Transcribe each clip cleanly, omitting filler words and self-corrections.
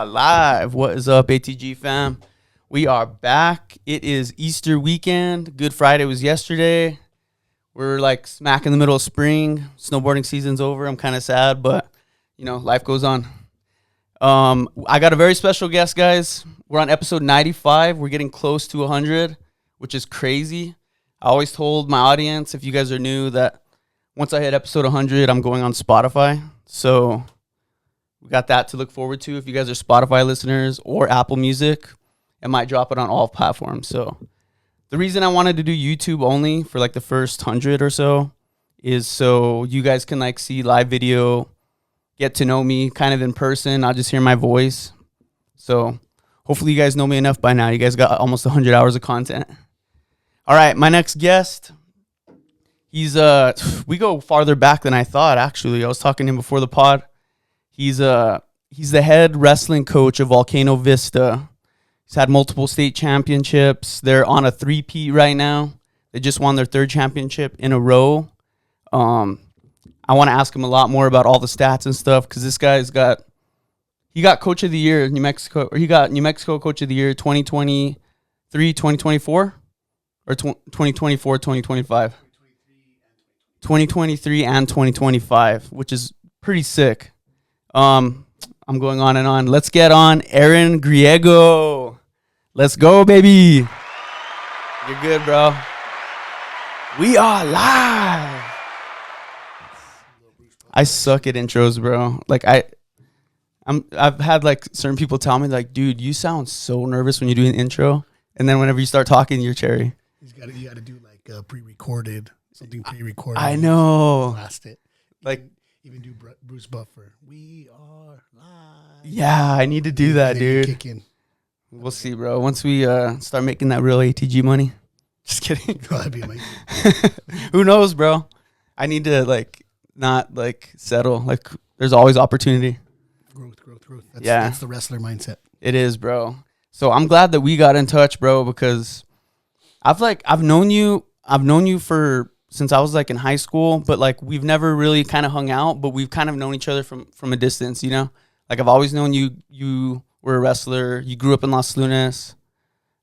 are live. What is up, ATG fam? We are back. It is Easter weekend. Good Friday was yesterday. We're like smack in the middle of spring. Snowboarding season's over. I'm kind of sad, but you know, life goes on. I got a very special guest, guys. We're on episode 95. We're getting close to 100, which is crazy. I always told my audience, if you guys are new, that once I hit episode 100, I'm going on Spotify. So we got that to look forward to. If you guys are Spotify listeners or Apple Music, I might drop it on all platforms. So the reason I wanted to do YouTube only for like the first 100 or so is so you guys can like see live video, get to know me kind of in person. I'll just hear my voice. So hopefully you guys know me enough by now. You guys got almost 100 hours of content. All right, my next guest, he's we go farther back than I thought, actually. I was talking to him before the pod. He's the head wrestling coach of Volcano Vista. He's had multiple state championships. They're on a three-peat right now. They just won their third championship in a row. I want to ask him a lot more about all the stats and stuff because this guy's got Coach of the Year in New Mexico, or he got New Mexico Coach of the Year 2023, 2024, or 2024, 2025. 2023 and 2025, which is pretty sick. I'm going on and on. Let's get on Ahren Griego. Let's go, baby. You're good, bro. We are live. I suck at intros, bro. Like I've had like certain people tell me like, dude, you sound so nervous when you do an intro, and then whenever you start talking, you're cherry. You got to do like pre-recorded, something pre-recorded. I know. Blast it. Like even do Bruce Buffer. We are live. Yeah, I need to do that, dude. Kick in. We'll see, bro. Once we start making that real ATG money. Just kidding. That'd be amazing. Who knows, bro? I need to like not like settle. Like there's always opportunity. Growth. That's the wrestler mindset. It is, bro. So I'm glad that we got in touch, bro, because I've known you for since I was like in high school, but like we've never really kind of hung out, but we've kind of known each other from a distance, you know? Like I've always known you were a wrestler. You grew up in Los Lunas.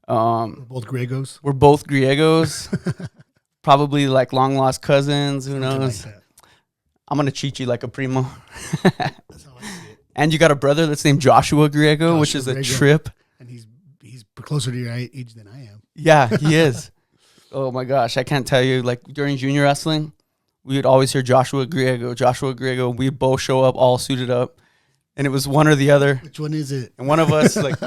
We're both Griegos. We're both Griegos. Probably like long lost cousins, who knows? Like I'm going to treat you like a primo. That's how I see it. And you got a brother that's named Joshua Griego, which is a trip. And he's closer to your age than I am. Yeah, he is. Oh my gosh, I can't tell you. Like during junior wrestling, we would always hear Joshua Griego. We'd both show up all suited up, and it was one or the other. Which one is it? And one of us, like,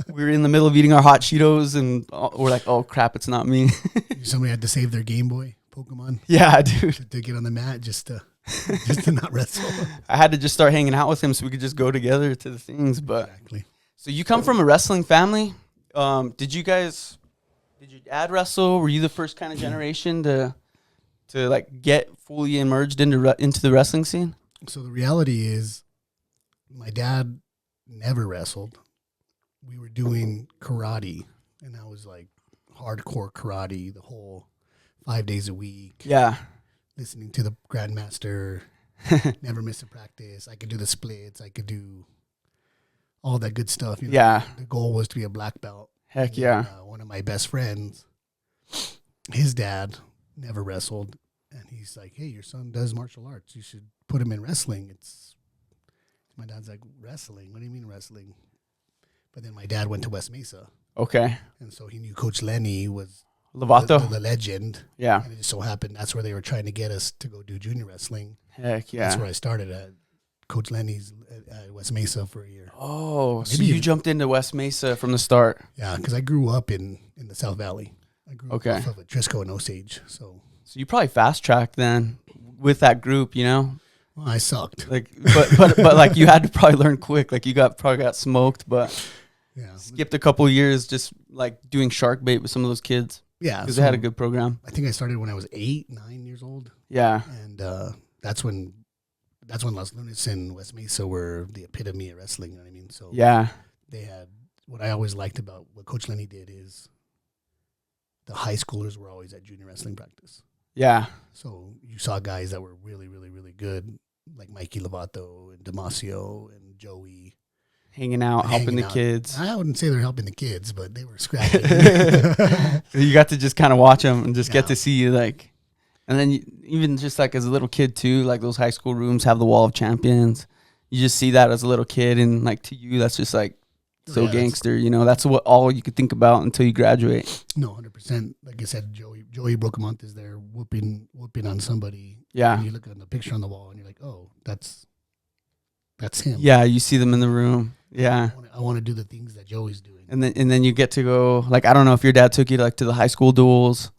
we were in the middle of eating our hot Cheetos, and we're like, "Oh crap, it's not me." Somebody had to save their Game Boy Pokemon. Yeah, dude. To get on the mat just to not wrestle. I had to just start hanging out with him so we could just go together to the things. But exactly. So you come from a wrestling family. Did your dad wrestle? Were you the first kind of generation to like get fully immersed into the wrestling scene? So the reality is, my dad never wrestled. We were doing karate, and I was like hardcore karate the whole 5 days a week. Yeah. Listening to the grandmaster, never miss a practice. I could do the splits. I could do all that good stuff. You know? Yeah. The goal was to be a black belt. Heck And yeah. One of my best friends, his dad never wrestled, and he's like, "Hey, your son does martial arts. You should put him in wrestling." My dad's like, "Wrestling? What do you mean wrestling?" But then my dad went to West Mesa. Okay. And so he knew Coach Lenny was Lovato. the legend. Yeah. And it just so happened that's where they were trying to get us to go do junior wrestling. Heck yeah. That's where I started at Coach Lenny's at West Mesa for a year. Oh, so you jumped into West Mesa from the start. Yeah, because I grew up in the South Valley. I grew up off of Trisco and Osage. So you probably fast tracked then with that group, you know? Well, I sucked. Like, but like you had to probably learn quick. Like you probably got smoked, but skipped a couple years just like doing shark bait with some of those kids. Yeah, because they had a good program. I think I started when I was 9 years old. Yeah, and that's when Los Lunas and West Mesa were the epitome of wrestling. You know what I mean? So yeah, they had what I always liked about what Coach Lenny did is the high schoolers were always at junior wrestling practice. Yeah. So you saw guys that were really, really, really good, like Mikey Lovato and Damasio and Joey. hanging out, helping the kids. I wouldn't say they're helping the kids, but they were scrapping. You got to just kind of watch them and just get to see like, and then even just like as a little kid too, like those high school rooms have the wall of champions. You just see that as a little kid, and like to you, that's just like so gangster. You know, that's what all you could think about until you graduate. No, 100%. Like I said, Joey Brocamonte is there whooping on somebody. Yeah. And you look at the picture on the wall, and you're like, oh, that's him. Yeah, you see them in the room. Yeah. I want to do the things that Joey's doing. And then you get to go, like, I don't know if your dad took you like to the high school duels,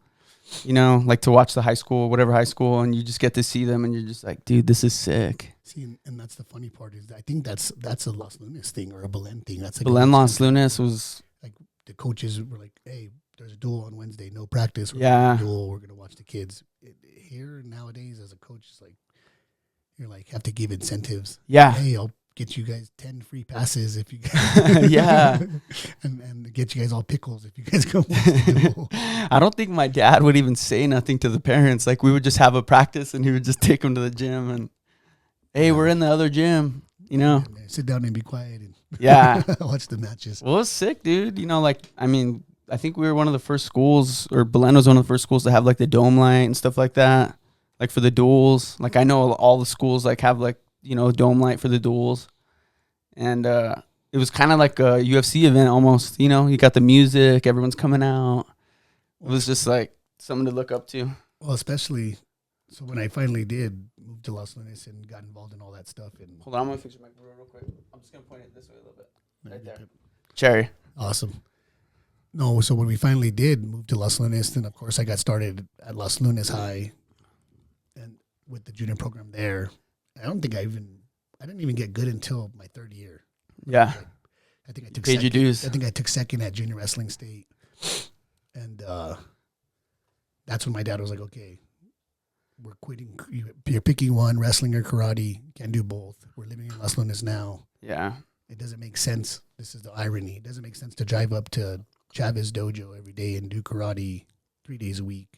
you know, like to watch the high school, whatever high school, and you just get to see them, and you're just like, dude, this is sick. See, and that's the funny part is I think that's a Los Lunas thing or a Belen thing. That's like Belen Los Lunas was like the coaches were like, hey, there's a duel on Wednesday, no practice. We're going to watch the kids. Here nowadays as a coach, it's like you're like have to give incentives. Yeah. Hey, I'll get you guys 10 free passes if you guys yeah. and get you guys all pickles if you guys go watch the duel. I don't think my dad would even say nothing to the parents. Like we would just have a practice and he would just take them to the gym and hey, we're in the other gym, you know. Sit down and be quiet and watch the matches. Well, it's sick, dude. You know, like I mean, I think we were one of the first schools, or Belen was one of the first schools to have like the dome light and stuff like that, like for the duels. Like I know all the schools like have like, you know, dome light for the duels. And it was kind of like a UFC event almost, you know. You got the music, everyone's coming out. It was just like something to look up to. Well, especially so when I finally did move to Los Lunas and got involved in all that stuff. And hold on, I'm going to fix your mic real quick. I'm just going to point it this way a little bit. Right there. Cherry. Awesome. No, so when we finally did move to Los Lunas, then of course I got started at Los Lunas High and with the junior program there. I didn't even get good until my third year. Yeah. I think I took paid your dues. I think I took second at junior wrestling state. And that's when my dad was like, okay, we're quitting. You're picking one, wrestling or karate. Can't do both. We're living in Los Lunas now. Yeah. It doesn't make sense. This is the irony. It doesn't make sense to drive up to Chavez Dojo every day and do karate 3 days a week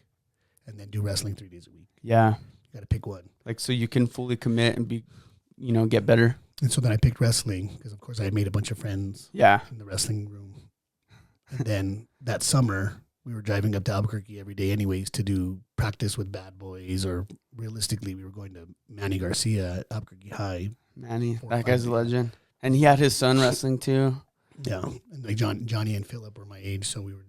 and then do wrestling 3 days a week. Yeah. You got to pick one. Like, so you can fully commit and be, you know, get better. And so then I picked wrestling because, of course, I had made a bunch of friends in the wrestling room. And then that summer, we were driving up to Albuquerque every day anyways to do practice with Bad Boys, or realistically, we were going to Manny Garcia at Albuquerque High. Manny, that guy's a legend. And he had his son wrestling too. Yeah. And like Johnny and Philip were my age, so we would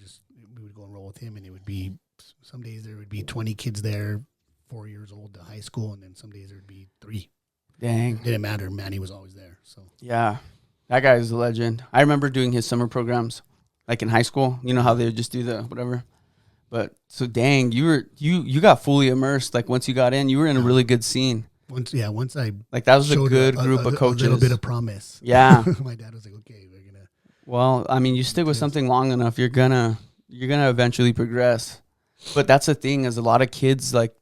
go and roll with him, and it would be, some days there would be 20 kids there, 4 years old to high school, and then some days there would be 3. Dang. It didn't matter. Manny was always there. So yeah, that guy is a legend. I remember doing his summer programs, like in high school. You know how they would just do the whatever. But so dang, you got fully immersed. Like once you got in, you were in a really good scene. Once I like that was a good group of coaches. A little bit of promise. Yeah. My dad was like, okay, we're gonna. Well, I mean, you stick with something long enough, you're gonna eventually progress. But that's the thing, is a lot of kids, like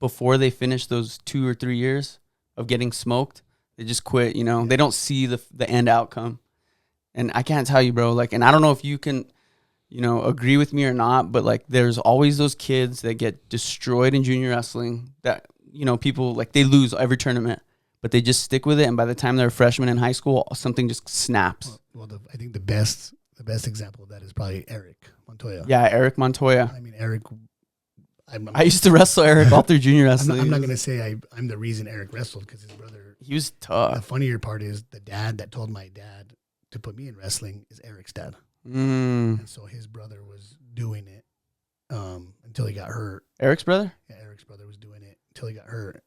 before they finish those 2 or 3 years of getting smoked, they just quit. You know, they don't see the end outcome. And I can't tell you, bro. Like, and I don't know if you can, you know, agree with me or not, but like, there's always those kids that get destroyed in junior wrestling. That, you know, people like they lose every tournament, but they just stick with it. And by the time they're a freshman in high school, something just snaps. Well, I think the best example of that is probably Eric Montoya. Yeah, Eric Montoya. I mean, Eric. I used to wrestle Eric all through junior wrestling. I'm not going to say I'm the reason Eric wrestled, because his brother. He was tough. The funnier part is the dad that told my dad to put me in wrestling is Eric's dad. And so his brother was doing it until he got hurt. Eric's brother? Yeah, Eric's brother was doing it until he got hurt.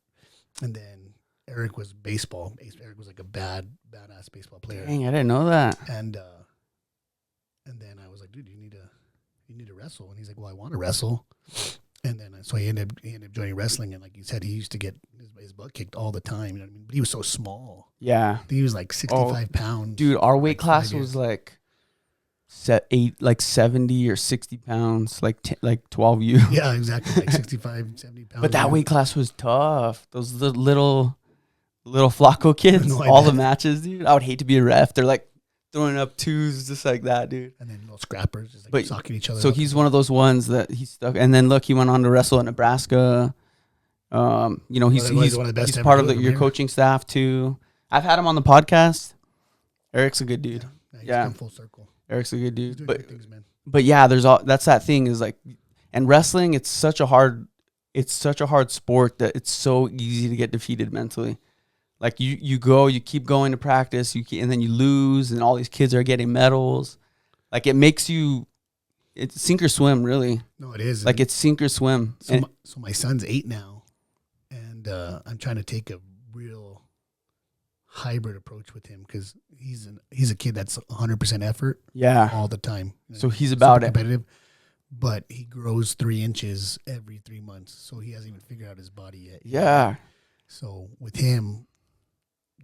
And then Eric was baseball. Eric was like a badass baseball player. Dang, I didn't know that. And then I was like, dude, you need to wrestle. And he's like, well, I want to wrestle. And then so he ended up joining wrestling. And like you said, he used to get his butt kicked all the time. You know what I mean? But he was so small. Yeah. He was like 65 pounds. Dude, our weight class was like 70 or 60 pounds, like 12U. Yeah, exactly. Like 65, 70 pounds. But that weight class was tough. Those little Flacco kids, all the matches, dude. I would hate to be a ref. They're like throwing up twos just like that, dude. And then little scrappers just like socking each other. So he's one of those ones that he's stuck. And then look, he went on to wrestle at Nebraska. You know, he's part of your coaching staff too. I've had him on the podcast. Eric's a good dude. He's Yeah. come full circle. Eric's a good He's dude. doing good things, man. But yeah, that's that thing is like, and wrestling, it's such a hard sport that it's so easy to get defeated mentally. Like you keep going to practice, and then you lose, and all these kids are getting medals. Like it's sink or swim, really. No, it is. Like it's sink or swim. So my son's 8 now, and I'm trying to take a real hybrid approach with him because he's a kid that's 100% effort. Yeah, all the time. So he's about it. Competitive, but he grows 3 inches every 3 months, so he hasn't even figured out his body yet. Yeah. So with him,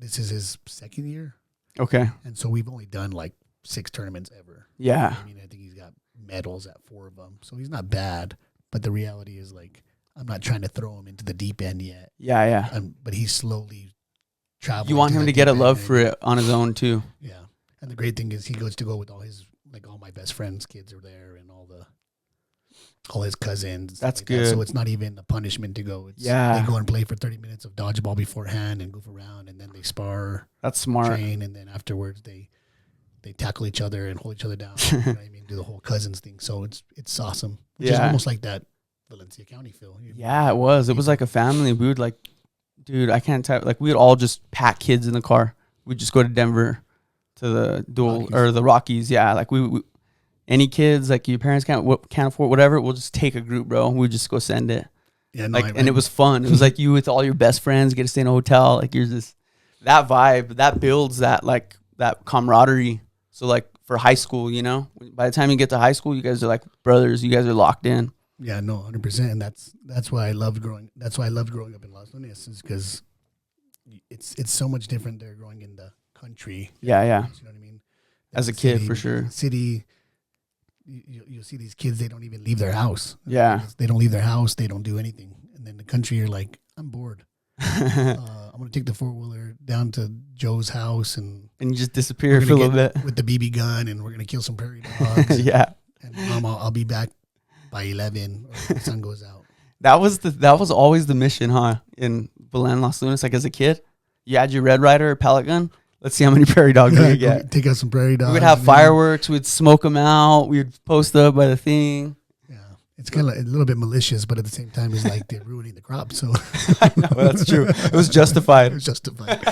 this is his 2nd year. Okay. And so we've only done like 6 tournaments ever. Yeah. I mean, I think he's got medals at 4 of them, so he's not bad. But the reality is, like, I'm not trying to throw him into the deep end yet. Yeah, yeah. But he's slowly traveling. You want him to get a love for it on his own too. Yeah. And the great thing is he goes to go with all my best friends' kids are there, and all his cousins. That's like good. So it's not even a punishment to go. They go and play for 30 minutes of dodgeball beforehand and goof around, and then they spar. That's smart. Train, and then afterwards they tackle each other and hold each other down. You know what I mean? Do the whole cousins thing. So it's awesome. Which is almost like that Valencia County feel. Yeah, it was. It was like a family. We would dude, I can't tell. Like we would all just pack kids in the car. We'd just go to Denver to the the Rockies. Yeah, like we any kids like your parents can't afford whatever. We'll just take a group, bro. We just go send it. Yeah, no, and it was fun. It was like you with all your best friends, get to stay in a hotel. Like you're just that vibe that builds that camaraderie. So like for high school, by the time you get to high school, you guys are like brothers. You guys are locked in. Yeah, no, 100%. And that's why I loved growing. That's why I loved growing up in Las Lunas, is because it's so much different there growing in the country. Yeah, yeah. You know what I mean? As a kid, for sure. City, you'll see these kids. They don't even leave their house. Yeah, they don't leave their house. They don't do anything. And then the country, you're like, I'm bored. I'm gonna take the 4-wheeler down to Joe's house and you just disappear for a little bit with the BB gun, and we're gonna kill some prairie dogs. Yeah. And Mom, I'll be back by 11 or the sun goes out. That was always the mission, huh? In Belen, Las Lunas, like as a kid, you had your Red Ryder or pellet gun. Let's see how many prairie dogs we get. Take out some prairie dogs. We would have fireworks. We'd smoke them out. We'd post up by the thing. Yeah, it's kind of a little bit malicious, but at the same time, it's like they're ruining the crop. So I know, that's true. It was justified. It was justified.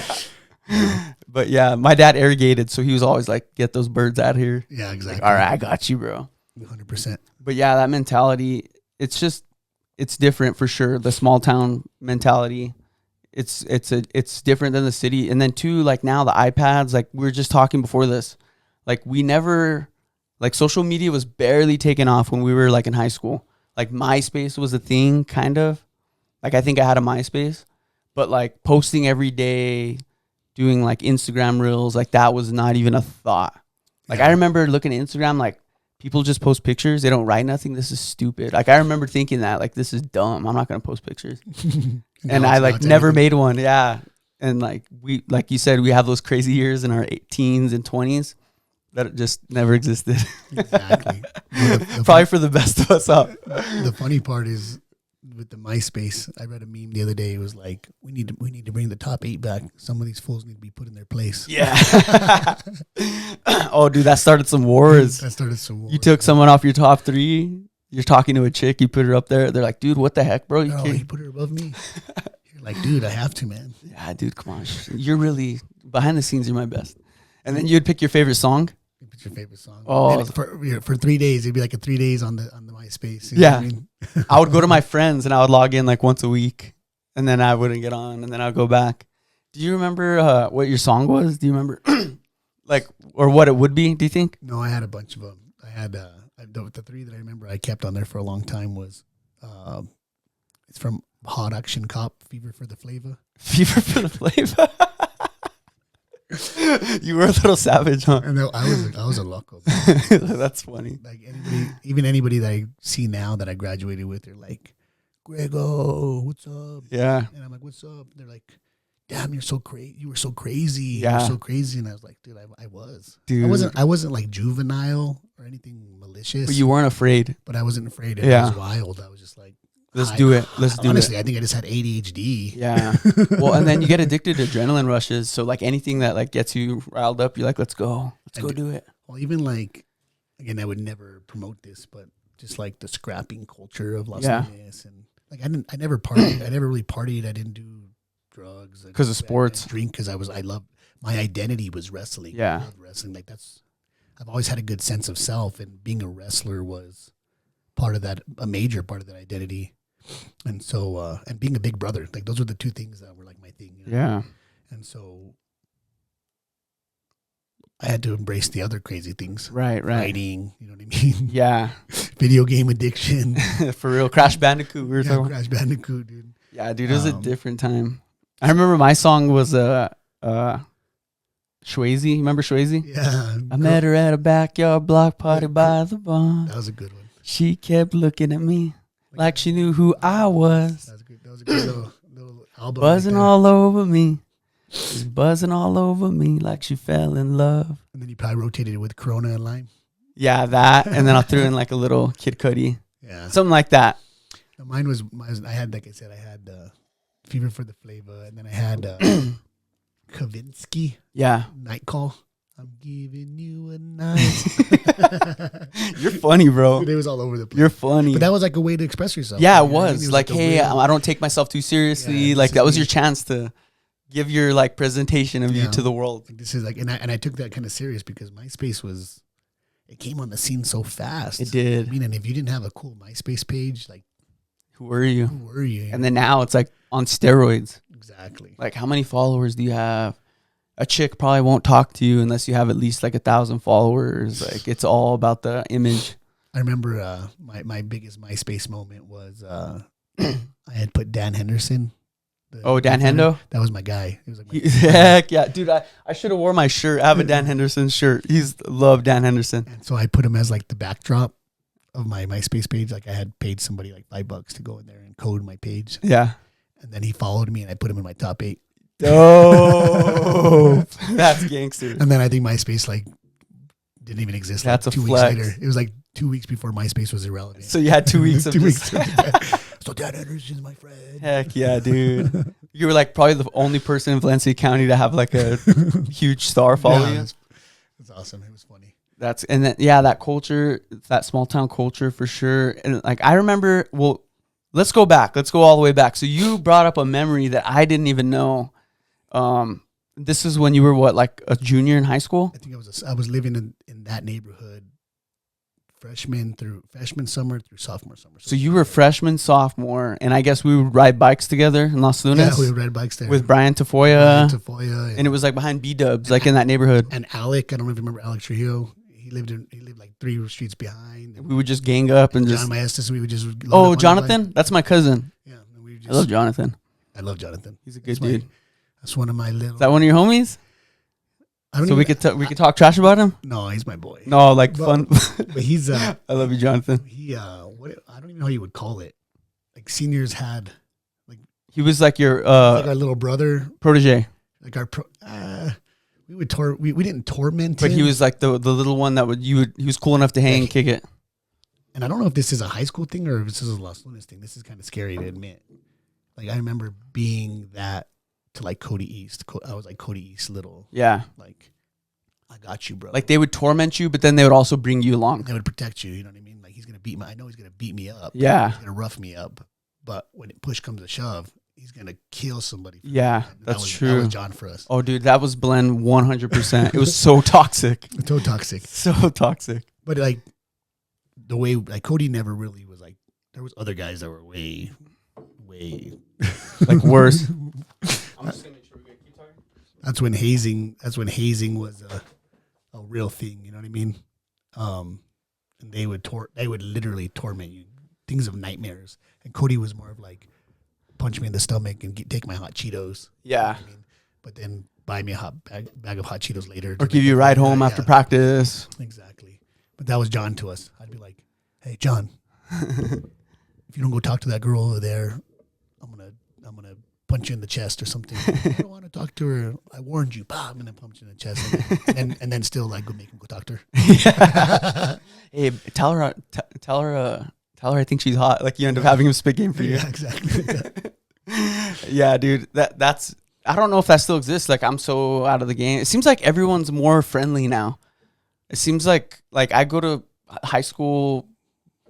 But yeah, my dad irrigated, so he was always like, "Get those birds out of here." Yeah, exactly. Like, all right, I got you, bro. 100%. But yeah, that mentality, it's different for sure. The small town mentality, it's different than the city. And then too, like now the iPads, like we were just talking before this, like we never, like social media was barely taken off when we were like in high school. Like MySpace was a thing, kind of. Like I think I had a MySpace, but like posting every day, doing like Instagram reels, like that was not even a thought. Like I remember looking at Instagram, like people just post pictures. They don't write nothing. This is stupid. Like I remember thinking that, like, this is dumb. I'm not going to post pictures. And I like never made one. Yeah. And like like you said, we have those crazy years in our teens and 20s that just never existed. Exactly. Probably for the best of us up. The funny part is with the MySpace, I read a meme the other day. It was like, we need to bring the top 8 back. Some of these fools need to be put in their place. Yeah. Oh, dude, that started some wars. You took someone off your top 3. You're talking to a chick. You put her up there. They're like, dude, what the heck, bro? You put her above me. You're like, dude, I have to, man. Yeah, dude, come on. You're really, behind the scenes, you're my best. And then you'd pick your favorite song. What's your favorite song? Oh, for 3 days, it'd be like 3 days on the MySpace. You know what I mean? I would go to my friends and I would log in like once a week, and then I wouldn't get on, and then I'd go back. Do you remember what your song was? Do you remember like, or what it would be? Do you think? No, I had a bunch of them. I had the 3 that I remember I kept on there for a long time was it's from Hot Action Cop, Fever for the Flavor. Fever for the Flavor. You were a little savage, huh? I know, I was a loco. That's funny. Like anybody that I see now that I graduated with, they're like, Griego, what's up? Yeah. And I'm like, what's up? They're like, damn, you're so crazy. You were so crazy. Yeah. You're so crazy. And I was like, dude, I was. Dude. I wasn't like juvenile or anything malicious. But you weren't afraid. But I wasn't afraid. Yeah. I was wild. I was just like, Let's do it. Let's do honestly, it. I think I just had ADHD. Yeah. Well, and then you get addicted to adrenaline rushes. So like anything that like gets you riled up, you're like, let's go. Let's go do it. Well, even like, again, I would never promote this, but just like the scrapping culture of Las Vegas, and like I never partied. I never really partied. I didn't do drugs because of sports. I drink because my identity was wrestling. Yeah, I loved wrestling. Like I've always had a good sense of self, and being a wrestler was part of that, a major part of that identity. And so, and being a big brother, like those were the two things that were like my thing. You know? Yeah. And so I had to embrace the other crazy things. Right. Writing, you know what I mean? Yeah. Video game addiction. For real. Crash Bandicoot. Crash Bandicoot, dude. Yeah, dude, it was a different time. I remember my song was Swayze. Remember Swayze? Yeah. I met her at a backyard block party by the barn. That was a good one. She kept looking at me like she knew who I was. That was a good little album. Buzzing all over me. She's buzzing all over me like she fell in love. And then you probably rotated it with Corona and Lime. Yeah, that. And then I threw in like a little Kid Cudi. Yeah. Something like that. Mine was, I had, like I said, I had Fever for the Flavor. And then I had Kavinsky. Yeah. Night Call. I'm giving you a night. You're funny, bro. Dude, it was all over the place. You're funny. But that was like a way to express yourself. Yeah, right? it was. Like, hey, I don't take myself too seriously. Like, that was your chance to give your, like, presentation of you to the world. Like, this is like, and I took that kind of serious because MySpace it came on the scene so fast. It did. I mean, and if you didn't have a cool MySpace page, like, who were you? And then now it's like on steroids. Exactly. Like, how many followers do you have? A chick probably won't talk to you unless you have at least like 1,000 followers. Like, it's all about the image. I remember my biggest MySpace moment was I had put Dan Henderson. Dan Hendo? That was my guy. He was like heck yeah. Dude, I should have worn my shirt. I have a Dan Henderson shirt. Love Dan Henderson. And so I put him as like the backdrop of my MySpace page. Like I had paid somebody like $5 to go in there and code my page. Yeah. And then he followed me and I put him in my top 8. Dope. That's gangster. And then I think MySpace like didn't even exist. That's like 2 weeks later. It was like 2 weeks before MySpace was irrelevant. So you had 2 weeks of 2 weeks. So Dan Henderson's my friend. Heck yeah, dude. You were like probably the only person in Valencia County to have like a huge star follow you. That's awesome. It was funny. That culture, that small town culture for sure. And like I remember, well, let's go back. Let's go all the way back. So you brought up a memory that I didn't even know. This is when you were what, like a junior in high school? I think I was living in that neighborhood freshman summer through sophomore summer. So you were freshman, sophomore, and I guess we would ride bikes together in Los Lunas? Yeah, we would ride bikes there. With Brian Tafoya. And it was like behind B-Dubs, like in that neighborhood. And Alec, I don't know if you remember Alec Trujillo. He lived like 3 streets behind. We would just gang up and John Maestas, we would just... Jonathan? That's my cousin. Yeah. I love Jonathan. I love Jonathan. He's a good dude. That's one of my little... Is that one of your homies? We could talk trash about him? No, he's my boy. No, like fun. But he's... I love you, Jonathan. I don't even know how you would call it. Like seniors had... like he was like your... like our little brother. Protege. Like our... we didn't torment him. But he was like the little one that he was cool enough to hang and kick it. And I don't know if this is a high school thing or if this is a Los Lunas thing. This is kind of scary to admit. Like I remember being that to like Cody East. I was like Cody East little. Yeah. Like, I got you, bro. Like they would torment you, but then they would also bring you along. They would protect you. You know what I mean? Like I know he's going to beat me up. Yeah. He's going to rough me up. But when push comes to shove, he's going to kill somebody. Yeah, that's true. That was John for us. Oh, dude, that was Blend 100%. It was so toxic. So toxic. So toxic. But like the way, like Cody never really was like, there was other guys that were way like worse. I'm just going to make sure we keep talking. That's when hazing was a real thing. You know what I mean? And they would literally torment you, things of nightmares. And Cody was more of like, punch me in the stomach and take my hot Cheetos. Yeah. You know what I mean? But then buy me a hot bag of hot Cheetos later. Or give you a ride home after practice. Exactly. But that was John to us. I'd be like, hey, John, if you don't go talk to that girl over there, I'm gonna punch you in the chest or something. I don't want to talk to her. I warned you. Bah, I'm gonna punch you in the chest, and then still like go make him go talk to her. Yeah. Hey, tell her tell her I think she's hot. Like you end up having him spit game for you. Yeah, exactly. Yeah, dude. That's I don't know if that still exists. Like I'm so out of the game. It seems like everyone's more friendly now. It seems like I go to high school,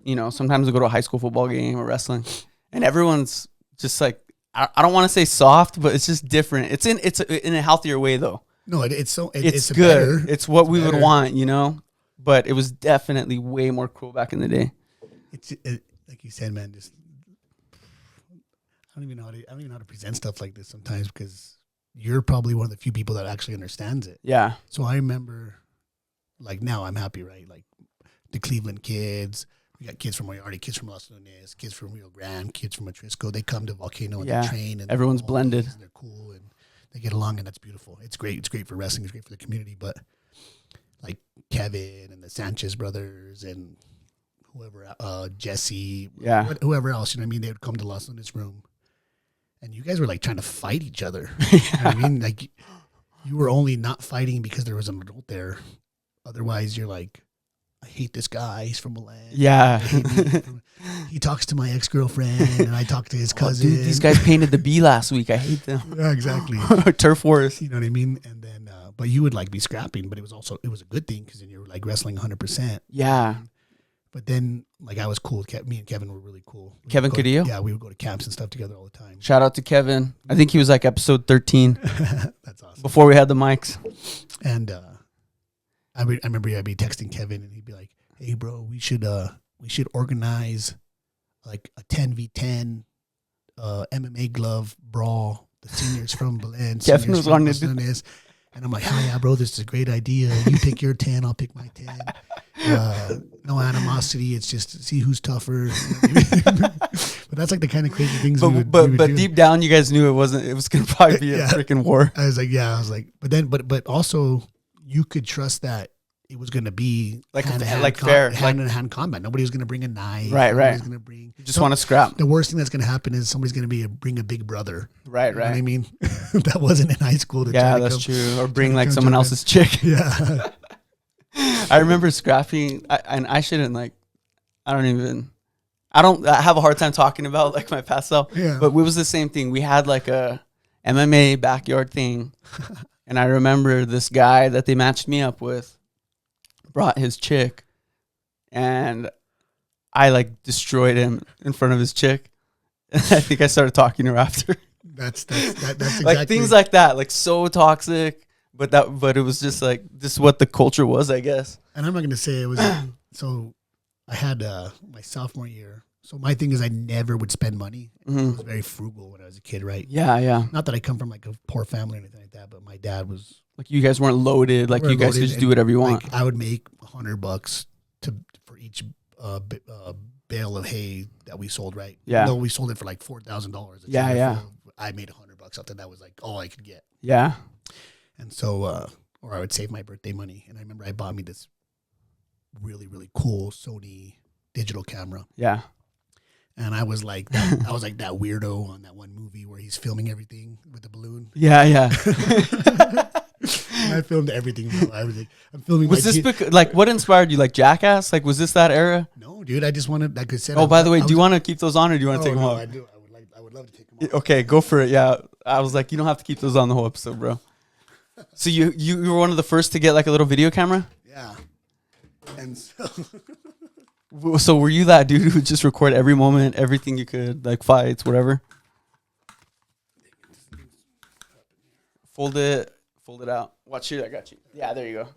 sometimes I go to a high school football game or wrestling, and everyone's just like I don't want to say soft, but it's just different. It's in a healthier way though. No, it's It's good. better. It's what we better. would want, But it was definitely way more cool back in the day. It's like you said, man. Just I don't even know how to present stuff like this sometimes because you're probably one of the few people that actually understands it. Yeah. So I remember, like now I'm happy, right? Like the Cleveland kids. We got kids from Moriarty, kids from Los Lunas, kids from Rio Grande, kids from Atrisco. They come to Volcano and they train. And everyone's blended. And they're cool and they get along, and that's beautiful. It's great. It's great for wrestling. It's great for the community. But like Kevin and the Sanchez brothers and whoever, Jesse, whoever else, you know what I mean? They would come to Los Lunas room, and you guys were like trying to fight each other. You know what I mean? Like you were only not fighting because there was an adult there. Otherwise, you're like, I hate this guy. He's from Milan. Yeah. He talks to my ex-girlfriend, and I talk to his cousin. Dude, these guys painted the B last week. I hate them. Yeah, exactly. Turf wars. You know what I mean? And then, but you would like be scrapping, but it was a good thing because then you were like wrestling 100%. Yeah. But then, like, I was cool. Me and Kevin were really cool. Kevin Cadillo? Yeah, we would go to camps and stuff together all the time. Shout out to Kevin. I think he was like episode 13. That's awesome. Before we had the mics. And I remember I'd be texting Kevin, and he'd be like, "Hey, bro, we should organize like a 10v10 MMA glove brawl. The seniors from Belen, Kevin was on it. And I'm like, hell yeah, bro, this is a great idea. You pick your 10, I'll pick my 10. No animosity. It's just to see who's tougher. But that's like the kind of crazy things we would but do. deep down, you guys knew it was going to probably be a freaking war. I was like, but also you could trust that it was going to be fair, hand-to-hand combat. Nobody was going to bring a knife. Right. Was going to bring. You just want to scrap. The worst thing that's going to happen is somebody's going to bring a big brother. Right. You know what I mean? That wasn't in high school. Yeah, that's true. Or bring like someone else's chick. Yeah. I remember scrapping, and I shouldn't I have a hard time talking about like my past self. Yeah. But it was the same thing. We had like a MMA backyard thing, and I remember this guy that they matched me up with brought his chick, and I like destroyed him in front of his chick. And I think I started talking to her after. That's exactly like things like that, like so toxic. But it was just like this is what the culture was, I guess. And I'm not gonna say it was. So I had my sophomore year. So my thing is I never would spend money. Mm-hmm. I was very frugal when I was a kid, right? Yeah. Not that I come from like a poor family or anything like that, but my dad was. Like you guys weren't loaded. Like you guys could just do whatever you want. Like I would make $100 for each bale of hay that we sold. Right? Yeah. No, we sold it for like $4,000. Yeah. I made $100 off that. That was like all I could get. Yeah. And so, or I would save my birthday money. And I remember I bought me this really, really cool Sony digital camera. Yeah. And I was like that. I was like that weirdo on that one movie where he's filming everything with the balloon. Yeah. And I filmed everything. Bro. I was like, I'm filming. Was this like what inspired you? Like Jackass? Like was this that era? No, dude. I just wanted. Like I said. Oh, by the way, do you want to keep those on or do you want to take them off? I do. I would love to take them off. Okay, go for it. Yeah, I was like, you don't have to keep those on the whole episode, bro. So you were one of the first to get like a little video camera? Yeah. And so. So were you that dude who would just record every moment, everything you could, like fights, whatever? Fold it out. Watch it. I got you. Yeah, there you go.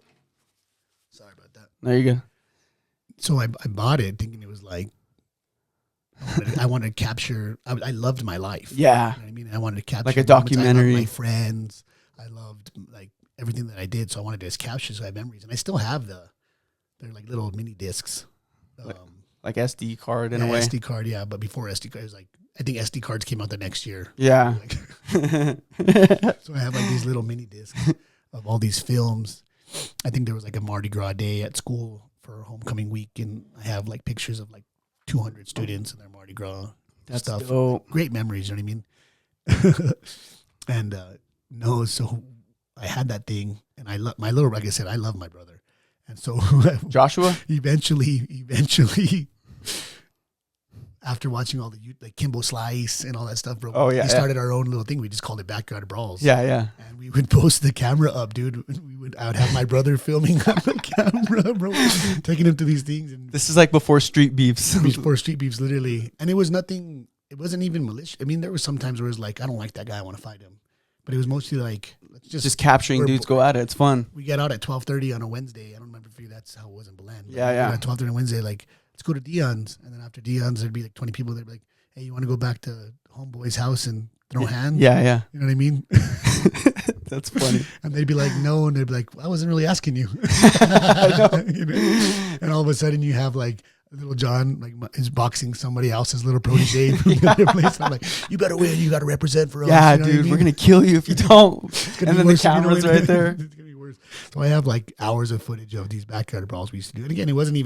Sorry about that. There you go. So I bought it thinking it was like, I wanted to capture, I loved my life. Yeah. You know what I mean? I wanted to capture like a documentary. I loved my friends. I loved like everything that I did. So I wanted to just capture so I have memories. And I still have they're like little mini discs. Like SD card in a way. SD card, yeah. But before SD card, it was like, I think SD cards came out the next year. Yeah. So I have like these little mini discs of all these films. I think there was like a Mardi Gras day at school for homecoming week. And I have like pictures of like 200 students and their Mardi Gras stuff. Dope. Great memories, you know what I mean? And so I had that thing. And like I said, I love my brother. And so Joshua? eventually after watching all the like Kimbo Slice and all that stuff, bro. Oh, yeah, we started our own little thing. We just called it Backyard Brawls. Yeah. And we would post the camera up, dude. I would have my brother filming on the camera, bro, taking him to these things. And this is like before street beefs. before street beefs, literally. And it was nothing. It wasn't even malicious. I mean, there was some times where it was like, I don't like that guy. I want to fight him. But it was mostly like, let's just capturing dudes go at it. It's fun. We get out at 12:30 on a Wednesday. I don't remember if that's how it was in Belen. Yeah. At 12:30 on Wednesday, like, let's go to Dion's. And then after Dion's, there'd be like 20 people. They'd be like, hey, you want to go back to homeboy's house and throw hands? Yeah. You know what I mean? That's funny. And they'd be like, no. And they'd be like, well, I wasn't really asking you. You know? And all of a sudden you have like little John, like is boxing somebody else's little protege from the other place. I'm like, you better win. You got to represent for us. Yeah, you know dude, what I mean? we're going to kill you if you don't. And then the camera's right there. It's going to be worse. So I have like hours of footage of these backyard brawls we used to do. And again, it wasn't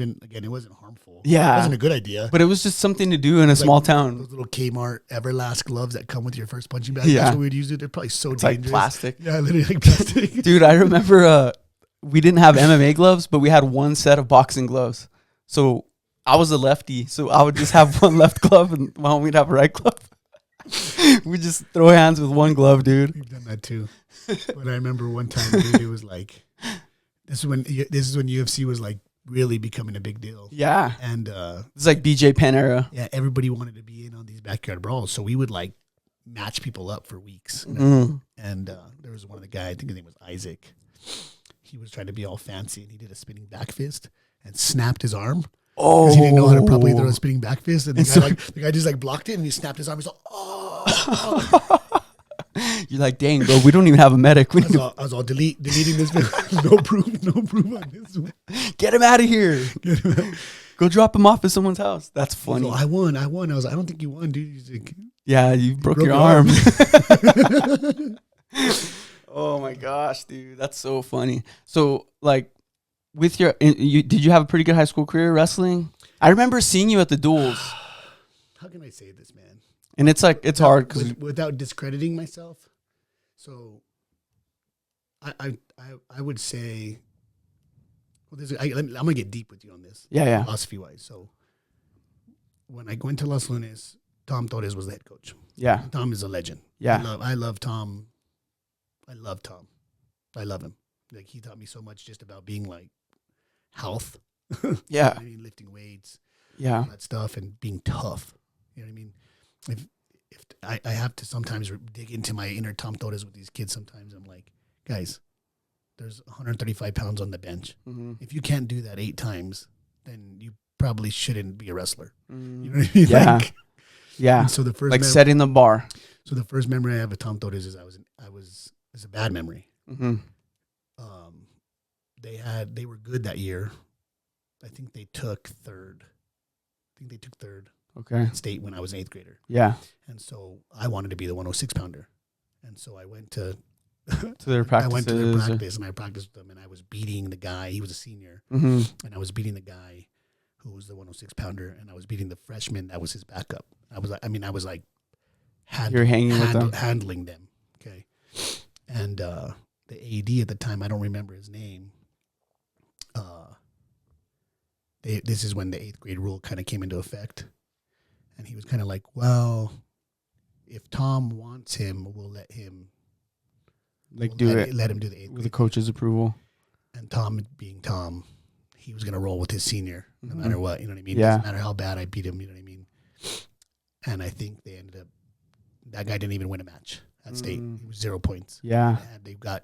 harmful. Yeah. It wasn't a good idea. But it was just something to do in a small town. Those little Kmart Everlast gloves that come with your first punching bag. Yeah. That's what we'd use. They're probably so It's dangerous. like plastic. Yeah, literally like plastic. Dude, I remember we didn't have MMA gloves, but we had one set of boxing gloves. So I was a lefty, so I would just have one left glove and my homie would have a right glove. We just throw hands with one glove, dude. We've done that too. But I remember one time, dude, it was like, this is when UFC was like really becoming a big deal. Yeah. And it's like BJ Penn era. yeah, everybody wanted to be in on these backyard brawls. So we would like match people up for weeks. You know? And there was one of the guys, I think his name was Isaac. He was trying to be all fancy and he did a spinning back fist and snapped his arm. Oh, because he didn't know how to properly throw a spinning back fist, and the guy just like blocked it, and he snapped his arm. He's like, "Oh!" You're like, dang, bro, we don't even have a medic. I was all deleting this. no proof on this one. Get him out of here. Go drop him off at someone's house. That's funny. I won. I was like, I don't think you won, dude. He's like, yeah, you broke your arm. Oh my gosh, dude, that's so funny. So like. With did you have a pretty good high school career wrestling? I remember seeing you at the duels. How can I say this, man? And it's like it's hard because without discrediting myself. So, I would say, well, I'm gonna get deep with you on this. Yeah. Philosophy wise, so when I went to Los Lunes, Tom Torres was the head coach. Yeah, Tom is a legend. Yeah, I love Tom. I love him. Like he taught me so much just about being like health. Yeah. I mean, lifting weights. Yeah. All that stuff and being tough. You know what I mean? If I have to sometimes dig into my inner Tom Torres with these kids sometimes. I'm like, guys, there's 135 pounds on the bench. Mm-hmm. If you can't do that 8 times, then you probably shouldn't be a wrestler. Mm-hmm. You know what I mean? Yeah. Like, yeah. So the first setting the bar. So the first memory I have of Tom Torres is it's a bad memory. Mm-hmm. They were good that year. I think they took third. Okay. State when I was an 8th grader. Yeah. And so I wanted to be the 106 pounder. And so I went to their practices. I went to their practice and I practiced with them and I was beating the guy. He was a senior. Mm-hmm. And I was beating the guy who was the 106 pounder and I was beating the freshman that was his backup. I was like handling them. Okay. And the AD at the time, I don't remember his name. This is when the 8th grade rule kind of came into effect. And he was kind of like, well, if Tom wants him, we'll let him let him do the 8th with the coach's approval. And Tom being Tom, he was going to roll with his senior no matter what. You know what I mean? Yeah. Doesn't matter how bad I beat him. You know what I mean? And I think they ended up, that guy didn't even win a match at state. He was 0 points. Yeah. And they got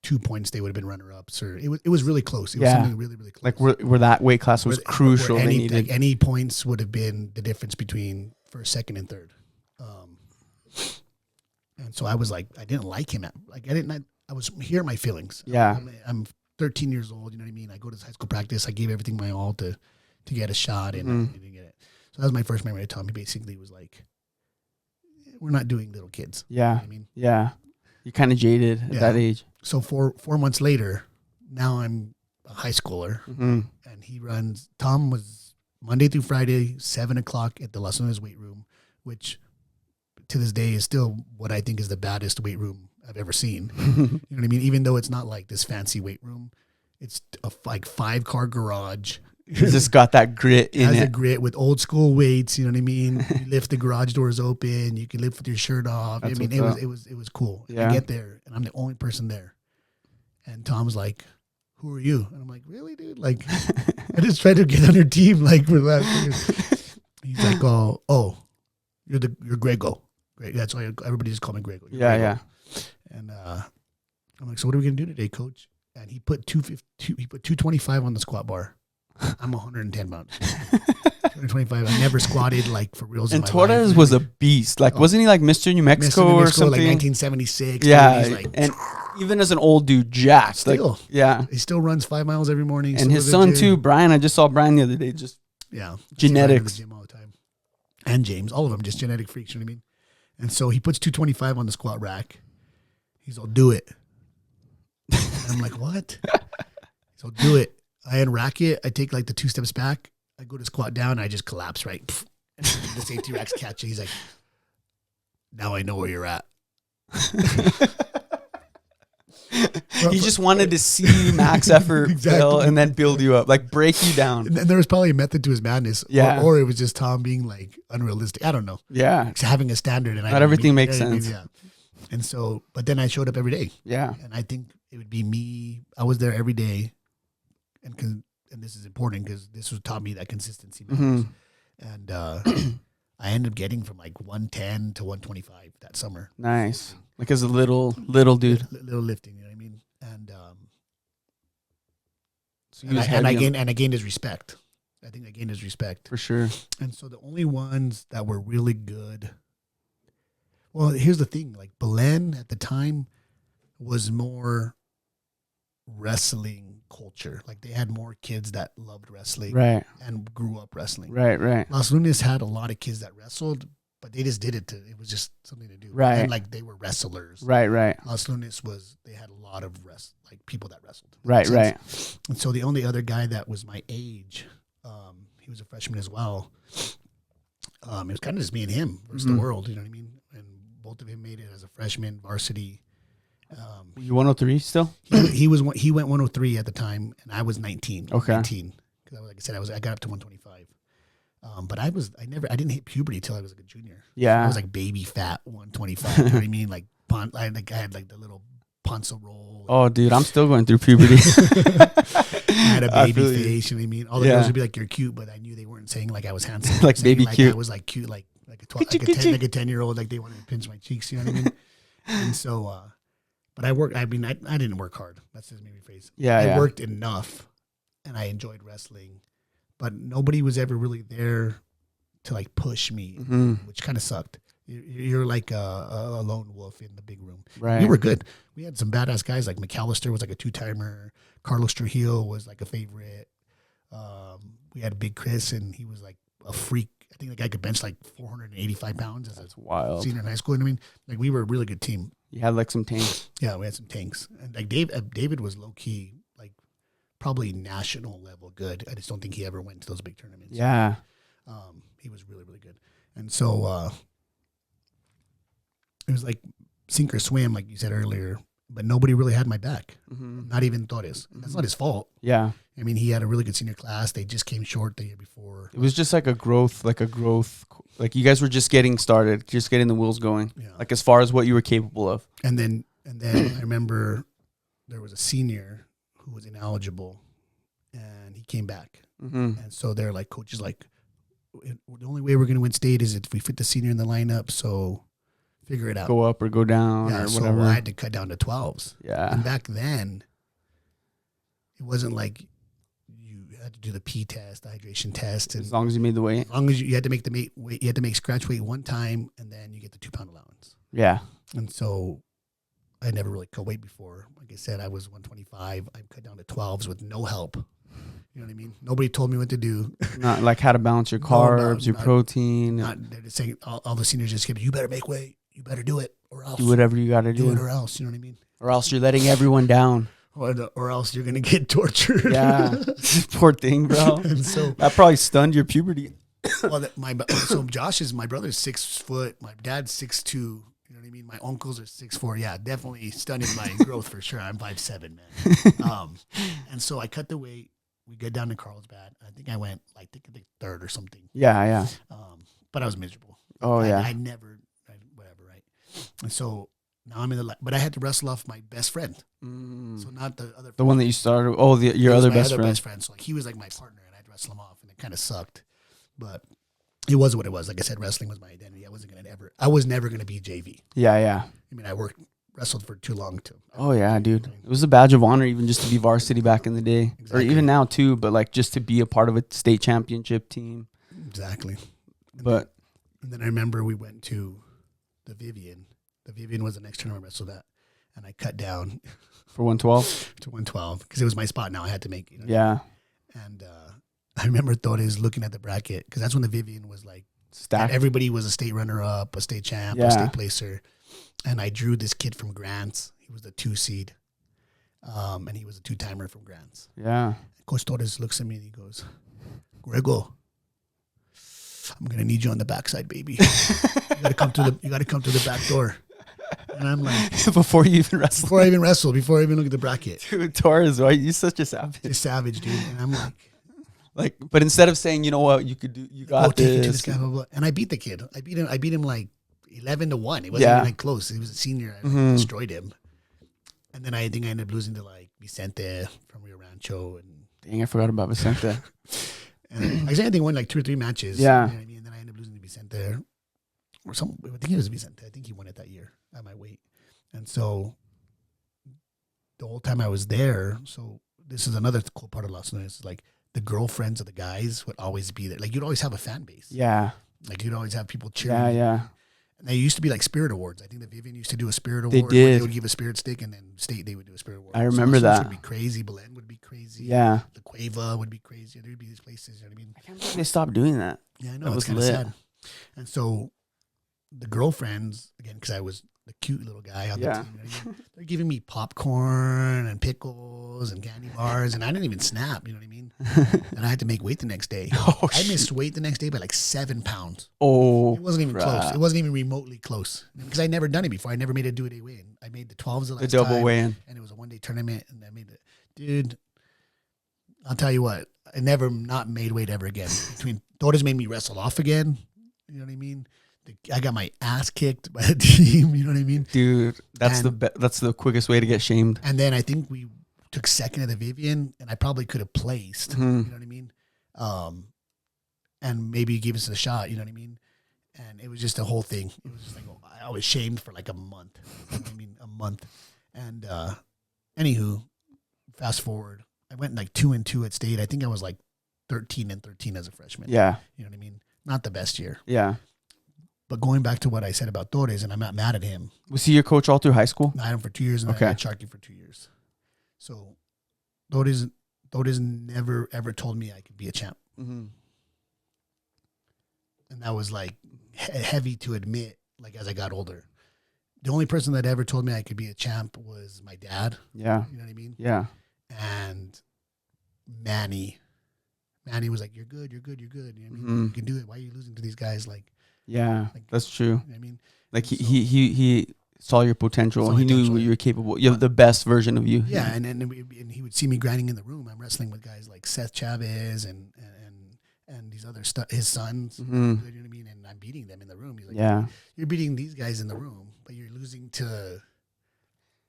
2 points, they would have been runner-ups. Or it was really close. It was something really, really close. Like where that weight class was crucial. Any points would have been the difference between first, second, and third. And so I was like, I didn't like him. I was here my feelings. Yeah. I'm 13 years old. You know what I mean? I go to high school practice. I gave everything my all to get a shot, and I didn't get it. So that was my first memory of Tom. He basically was like, we're not doing little kids. Yeah. You know what I mean? Yeah. You're kind of jaded at that age. So 4 months later, now I'm a high schooler, and he runs. Tom was Monday through Friday, 7 o'clock at the Los Angeles weight room, which to this day is still what I think is the baddest weight room I've ever seen. You know what I mean? Even though it's not like this fancy weight room, it's a 5-car garage. He's just got that grit in has it. a grit with old school weights. You know what I mean? You lift the garage doors open. You can lift with your shirt off. That's I mean, it was cool. Yeah. I get there and I'm the only person there. And Tom's like, "Who are you?" And I'm like, "Really, dude? Like, I just tried to get on your team. Like, for that." He's like, "Oh, you're Griego. Great. That's why everybody just call me Griego." Yeah, Griego. yeah. And I'm like, "So what are we gonna do today, coach?" And he put 225 on the squat bar. I'm 110 pounds. 225. I never squatted like for reals. And in my Torres life. was a beast. Like, wasn't he like Mr. New Mexico, Mr. New or Mexico, something? like 1976. Yeah, He's like, and even as an old dude, jacked. Still. Like, yeah. He still runs 5 miles every morning. And his son too, Brian. I just saw Brian the other day. Just genetics. The gym all the time. And James, all of them, just genetic freaks. You know what I mean? And so he puts 225 on the squat rack. He's all, "Do it." And I'm like, "What?" He's all, "Do it." I unrack it. I take like the 2 steps back. I go to squat down. I just collapse right. And the safety racks catch it. He's like, "Now I know where you're at." He just wanted to see max effort fail and then build you up, like break you down. And there was probably a method to his madness. Yeah. Or it was just Tom being like unrealistic. I don't know. Yeah. It's having a standard. And Not everything makes sense. Yeah. And so, but then I showed up every day. Yeah. And I think it would be me. I was there every day. And this is important because this was taught me that consistency matters. And I ended up getting from like 110 to 125 that summer. Nice. Like as a little dude. Little lifting, you know what I mean? And So I gained his respect. I think I gained his respect. for sure. And so the only ones that were really good. Well, here's the thing. Like Belen at the time was more wrestling culture. Like they had more kids that loved wrestling Right. and grew up wrestling. Right. Los Lunas had a lot of kids that wrestled, but they just did it it was just something to do. Right. And like they were wrestlers. Right. Los Lunas they had a lot of people that wrestled. Right. And so the only other guy that was my age, he was a freshman as well. It was kind of just me and him versus the world, you know what I mean? And both of them made it as a freshman varsity. You 103 still? He went 103 at the time, and I was 19. Okay. 19. Because like I said, I got up to 125. But I didn't hit puberty till I was like a junior. Yeah. I was like baby fat 125. You know what I mean? Like I had like the little ponzo roll. Oh, dude, I'm still going through puberty. I had a baby face. You know what I mean? All the girls would be like, "You're cute," but I knew they weren't saying like I was handsome. Like baby like cute. I was like cute, like a 10-year-old. Like they wanted to pinch my cheeks. You know what I mean? And so, but I worked. I mean, I didn't work hard. That's just maybe phrase. I worked enough, and I enjoyed wrestling, but nobody was ever really there to like push me, which kind of sucked. You're like a lone wolf in the big room. Right. We were good. We had some badass guys. Like McAllister was like a 2-timer. Carlos Trujillo was like a favorite. We had Big Chris, and he was like a freak. I think the guy could bench like 485 pounds as That's wild. senior in high school. And I mean, like we were a really good team. You had like some tanks. Yeah, we had some tanks. And like David was low key, like probably national level good. I just don't think he ever went to those big tournaments. Yeah. He was really, really good. And so it was like sink or swim, like you said earlier, but nobody really had my back. Not even Torres. That's not his fault. Yeah. I mean, he had a really good senior class. They just came short the year before. It was just like a growth. Like you guys were just getting started, just getting the wheels going. Yeah. Like as far as what you were capable of. And then I remember there was a senior who was ineligible, and he came back. And so they're like, coaches like, the only way we're going to win state is if we fit the senior in the lineup. So figure it out. Go up or go down or whatever. So I had to cut down to 12s. Yeah. And back then, it wasn't like you had to do the P test, the hydration test. And As long as you made the weight. as long as you had to make the weight, you had to make scratch weight one time, and then you get the 2-pound allowance. Yeah. And so I never really cut weight before. Like I said, I was 125. I cut down to 12s with no help. You know what I mean? Nobody told me what to do. Not like how to balance your carbs, your protein. They're just saying, all the seniors just kept, you better make weight. You better do it, or else. Do whatever you got to Do it, do. or else. You know what I mean? Or else you're letting everyone down. Or else you're going to get tortured. Yeah. Poor thing, bro. And so That probably stunned your puberty. so my brother's 6 foot. My dad's 6'2". You know what I mean? My uncles are 6'4". Yeah, definitely stunning my growth for sure. I'm 5'7", man. And so I cut the weight, we get down to Carlsbad. I think I went like the third or something. Yeah. But I was miserable. Oh, I, yeah. I never, whatever, right? And so now I'm in the, but I had to wrestle off my best friend. So not the other. The one that you started. Oh, your other best friend. Best friend. So like he was like my partner, and I'd wrestle him off, and it kind of sucked. But it was what it was. Like I said, wrestling was my identity. I was never gonna be JV. Yeah. I mean, wrestled for too long too. Oh yeah, dude. It was a badge of honor even just to be varsity back in the day, Exactly. or even now too. But like just to be a part of a state championship team. Exactly. And then I remember we went to the Vivian. The Vivian was the next tournament I wrestled at, and I cut down for 112 to 112 because it was my spot. Now I had to make it. Yeah. And I remember Torres looking at the bracket because that's when the Vivian was like stacked. Everybody was a state runner-up, a state champ, a state placer. And I drew this kid from Grants. He was the 2 seed. And he was a 2-timer from Grants. Yeah. Coach Torres looks at me and he goes, Griego, I'm gonna need you on the backside, baby. You gotta come to the back door. And I'm like, before you even wrestle. Before I even wrestle, before I even look at the bracket. Dude, Torres, right? You're such a savage. You're savage, dude. And I'm like, but instead of saying, you know what, you could do, you got this. Take it to this guy, blah, blah. And I beat the kid. I beat him like 11-1. It wasn't even like close. He was a senior. I destroyed him. And then I think I ended up losing to like Vicente from Rio Rancho. And dang, I forgot about Vicente. And I think I won like 2 or 3 matches. Yeah. You know what I mean? And then I ended up losing to Vicente. Or some, I think it was Vicente. I think he won it that year at my weight. And so the whole time I was there, so this is another cool part of Los Angeles, is like the girlfriends of the guys would always be there. Like you'd always have a fan base. Yeah. Like you'd always have people cheering. Yeah. And they used to be like spirit awards. I think the Vivian used to do a spirit award. They did. They would give a spirit stick, and then state they would do a spirit award. I remember that. Would be crazy. Belen would be crazy. Yeah. The Cueva would be crazy. There'd be these places. You know what I mean? I can't believe they stopped doing that. Yeah, I know. That It's was kind of lit. sad. And so the girlfriends, again, because I was the cute little guy on the team, you know what I mean? They're giving me popcorn and pickles and candy bars, and I didn't even snap, you know what I mean? And I had to make weight the next day. I missed weight the next day by like 7 pounds. Oh, it wasn't even close. It wasn't even remotely close because I'd never done it before. I never made a do-a-day weigh-in. I made the 12s the last double time, weigh-in, and it was a 1-day tournament, and I made it. Dude, I'll tell you what, I never not made weight ever again. Between Torres made me wrestle off again, you know what I mean? I got my ass kicked by the team. You know what I mean, dude? That's the quickest way to get shamed. And then I think we took second at the Vivian, and I probably could have placed. You know what I mean? And maybe give us a shot. You know what I mean? And it was just a whole thing. It was just like I was shamed for like a month. You know what I mean, a month. And anywho, fast forward, I went like 2-2 at state. I think I was like 13-13 as a freshman. Yeah, you know what I mean? Not the best year. Yeah. But going back to what I said about Torres, and I'm not mad at him. Was he your coach all through high school? I had him for 2 years, and I had Sharky for 2 years. So Torres never, ever told me I could be a champ. Mm-hmm. And that was like heavy to admit, like as I got older. The only person that ever told me I could be a champ was my dad. Yeah. You know what I mean? Yeah. And Manny was like, you're good. You know what I mean? You can do it. Why are you losing to these guys? Like, yeah, that's true. You know what I mean, like he saw your potential. He knew what you were capable. You have the best version of you. Yeah, and he would see me grinding in the room. I'm wrestling with guys like Seth Chavez and these other his sons. You know what I mean? And I'm beating them in the room. He's like, yeah, you're beating these guys in the room, but you're losing to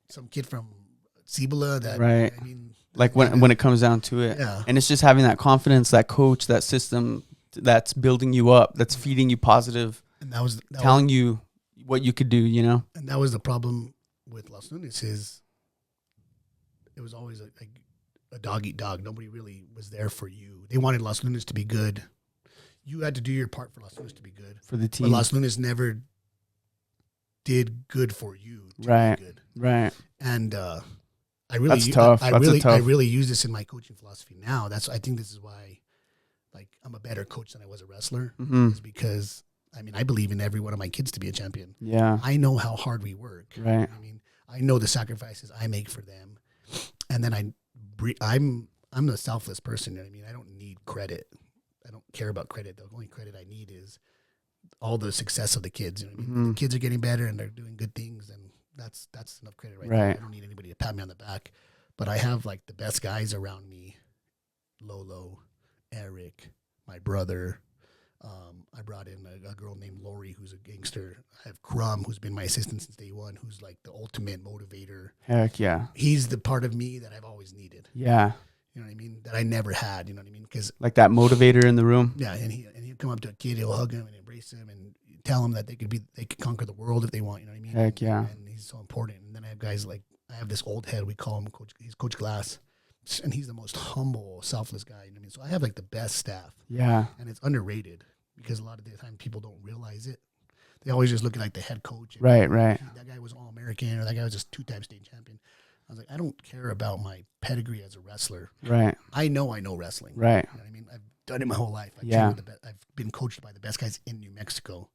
some kid from Cibola. That right. I mean, like when it comes down to it, and it's just having that confidence, that coach, that system that's building you up, that's feeding you positive, and telling you what you could do, you know. And that was the problem with Los Lunas is it was always a dog eat dog. Nobody really was there for you. They wanted Los Lunas to be good. You had to do your part for Los Lunas to be good for the team. But Los Lunas never did good for you to be good. Right. And I really that's tough. I really use this in my coaching philosophy now. I think this is why like I'm a better coach than I was a wrestler. Is because I mean I believe in every one of my kids to be a champion. Yeah. I know how hard we work. Right. I mean, I know the sacrifices I make for them. And then I'm a selfless person, you know what I mean? I don't need credit. I don't care about credit. The only credit I need is all the success of the kids. You know what I mean? The kids are getting better and they're doing good things, and that's enough credit right now. I don't need anybody to pat me on the back. But I have like the best guys around me Lolo, Eric, my brother. I brought in a girl named Lori, who's a gangster. I have Crumb, who's been my assistant since day one, who's like the ultimate motivator. Heck yeah. He's the part of me that I've always needed. Yeah. You know what I mean? That I never had. You know what I mean? Because like that motivator in the room. yeah, and he'll come up to a kid, he'll hug him and embrace him and tell him that they could conquer the world if they want. You know what I mean? Heck yeah. And he's so important. And then I have guys like I have this old head. We call him Coach. He's Coach Glass, and he's the most humble, selfless guy. You know what I mean? So I have like the best staff. Yeah. And it's underrated because a lot of the time people don't realize it. They always just look at like the head coach. And, Right. Right. that guy was All-American or that guy was just 2-time state champion. I was like, I don't care about my pedigree as a wrestler. Right. I know wrestling. Right. You know what I mean? I've done it my whole life. Yeah. I've been coached by the best guys in New Mexico.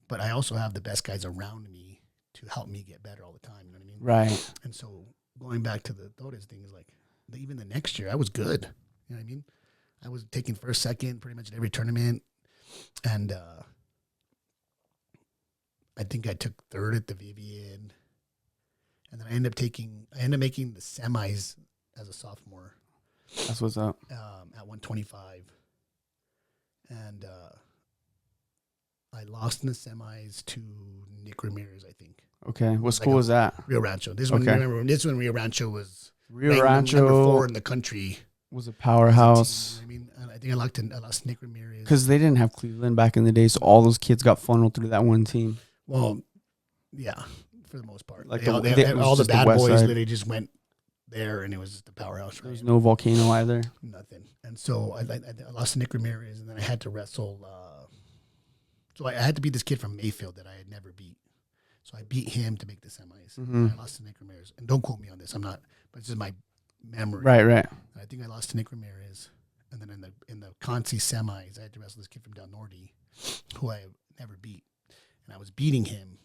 But I also have the best guys around me to help me get better all the time. You know what I mean? Right. And so going back to the Torres thing is like, even the next year, I was good. You know what I mean? I was taking first, second, pretty much at every tournament. And I think I took third at the Vivian. And then I ended up making the semis as a sophomore. That's what's up. At 125. And I lost in the semis to Nick Ramirez, I think. Okay. What school was that? Rio Rancho. This one, Okay. remember, this one Rio Rancho was Rio ranked number Rancho 4 in the country. was a powerhouse. I mean, I think I lost Nick Ramirez. Because they didn't have Cleveland back in the day, so all those kids got funneled through that one team. Well, yeah, for the most part. Like all it the was just bad the west boys side. literally just went there, and it was just a powerhouse. There was Right? no Volcano either. Nothing. And so I lost to Nick Ramirez, and then I had to wrestle. So I had to beat this kid from Mayfield that I had never beat. So I beat him to make the semis. Mhm. I lost to Nick Ramirez. And don't quote me on this. I'm not, but it's just my memory. Right, right. And I think I lost to Nick Ramirez. And then in the Conci semis, I had to wrestle this kid from Del Norte, who I never beat. And I was beating him.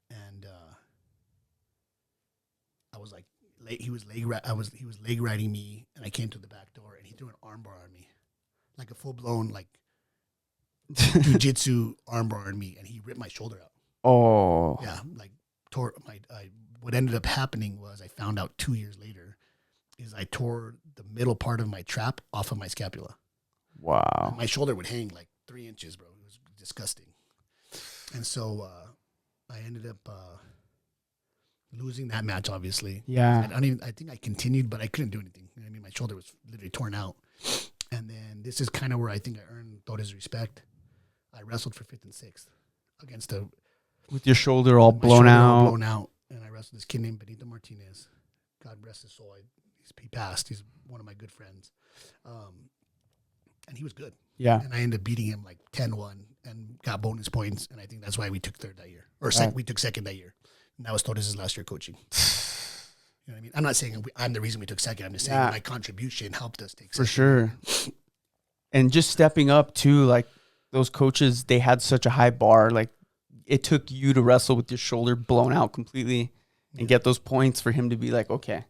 And I was like, he was leg riding me, and I came to the back door, and he threw an armbar on me, like a full blown like jiu-jitsu armbar on me, and he ripped my shoulder out. Oh. Yeah, like tore my. What ended up happening was I found out 2 years later is I tore the middle part of my trap off of my scapula. Wow. My shoulder would hang like 3 inches, bro. It was disgusting. And so I ended up losing that match, obviously. Yeah. I think I continued, but I couldn't do anything. You know what I mean? My shoulder was literally torn out. And then this is kind of where I think I earned Torres' respect. I wrestled for 5th and 6th against With your shoulder all my blown shoulder all out. blown out. And I wrestled this kid named Benito Martinez. God rest his soul. He passed. He's one of my good friends. And he was good. Yeah. And I ended up beating him like 10-1 and got bonus points. And I think that's why we took third that year. Or we took second that year. And that was Torres' last year coaching. You know what I mean? I'm not saying I'm the reason we took second. I'm just saying my contribution helped us take second. For sure. And just stepping up too, like those coaches, they had such a high bar. Like it took you to wrestle with your shoulder blown out completely and get those points for him to be like, okay,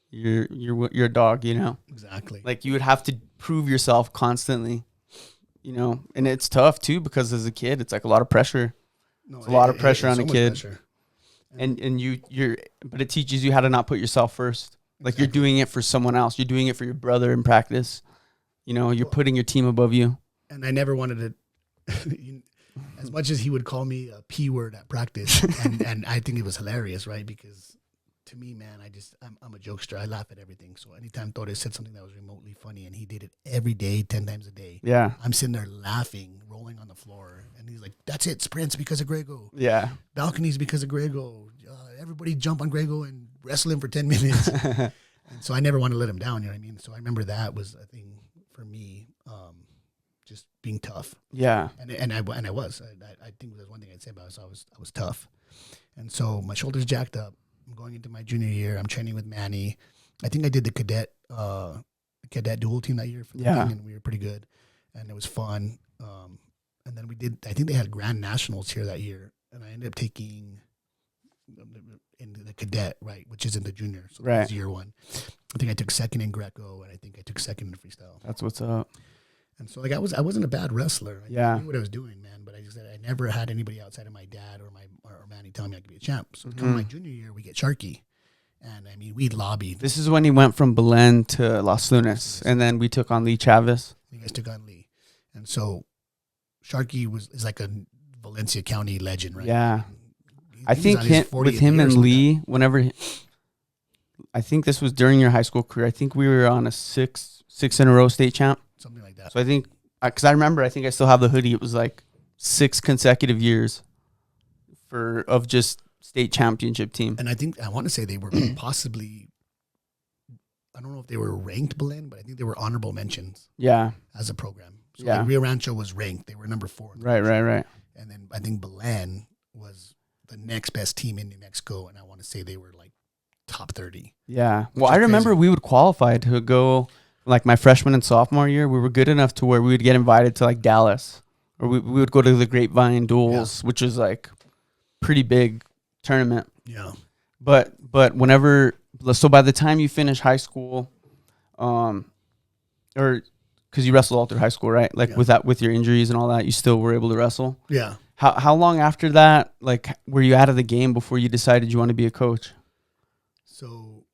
you're a dog, you know? Exactly. Like you would have to prove yourself constantly, you know? And it's tough too, because as a kid, it's like a lot of pressure. It's a lot of pressure on a kid. Pressure. And but it teaches you how to not put yourself first. Like you're doing it for someone else. You're doing it for your brother in practice. You know, you're putting your team above you. And I never wanted to, as much as he would call me a P word at practice, and I think it was hilarious, right? Because to me, man, I'm a jokester. I laugh at everything. So anytime Torres said something that was remotely funny, and he did it every day, 10 times a day. Yeah. I'm sitting there laughing, rolling on the floor. And he's like, that's it, sprints because of Griego. Yeah. Balconies because of Griego. Everybody jump on Griego and wrestle him for 10 minutes. And so I never want to let him down, you know what I mean? So I remember that was a thing for me, just being tough. Yeah. And I was. I think there's one thing I'd say about it. So I was tough. And so my shoulder's jacked up. I'm going into my junior year. I'm training with Manny. I think I did the cadet dual team that year for the team, and we were pretty good. And it was fun. And then I think they had Grand Nationals here that year. And I ended up taking in the cadet, right, which is in the junior. So that was year one. I think I took second in Greco, and I think I took second in freestyle. That's what's up. And so like I wasn't a bad wrestler. I knew what I was doing, man. But I just said I never had anybody outside of my dad or Manny telling me I could be a champ. So come my junior year, we get Sharky, And I mean, we lobbied. This is when he went from Belen to Los Lunas, and then we took on Lee Chavez. You guys took on Lee. And so Sharky is like a Valencia County legend, right? Yeah. He I think with him and Lee, I think this was during your high school career. I think we were on a six in a row state champ. Something like that. So I think, because I remember, I think I still have the hoodie. It was like 6 consecutive years of just state championship team. And I want to say they were possibly, I don't know if they were ranked Belen, but I think they were honorable mentions. Yeah. As a program. So yeah. like Rio Rancho was ranked. They were number 4. Right. And then I think Belen was the next best team in New Mexico. And I want to say they were like top 30. Yeah. Well, I remember we would qualify to go, like my freshman and sophomore year, we were good enough to where we would get invited to like Dallas, or we would go to the Grapevine Duels, which is like pretty big tournament. Yeah. But whenever, so by the time you finish high school, or because you wrestled all through high school, right? Like with your injuries and all that, you still were able to wrestle. Yeah. How long after that, like, were you out of the game before you decided you want to be a coach? So,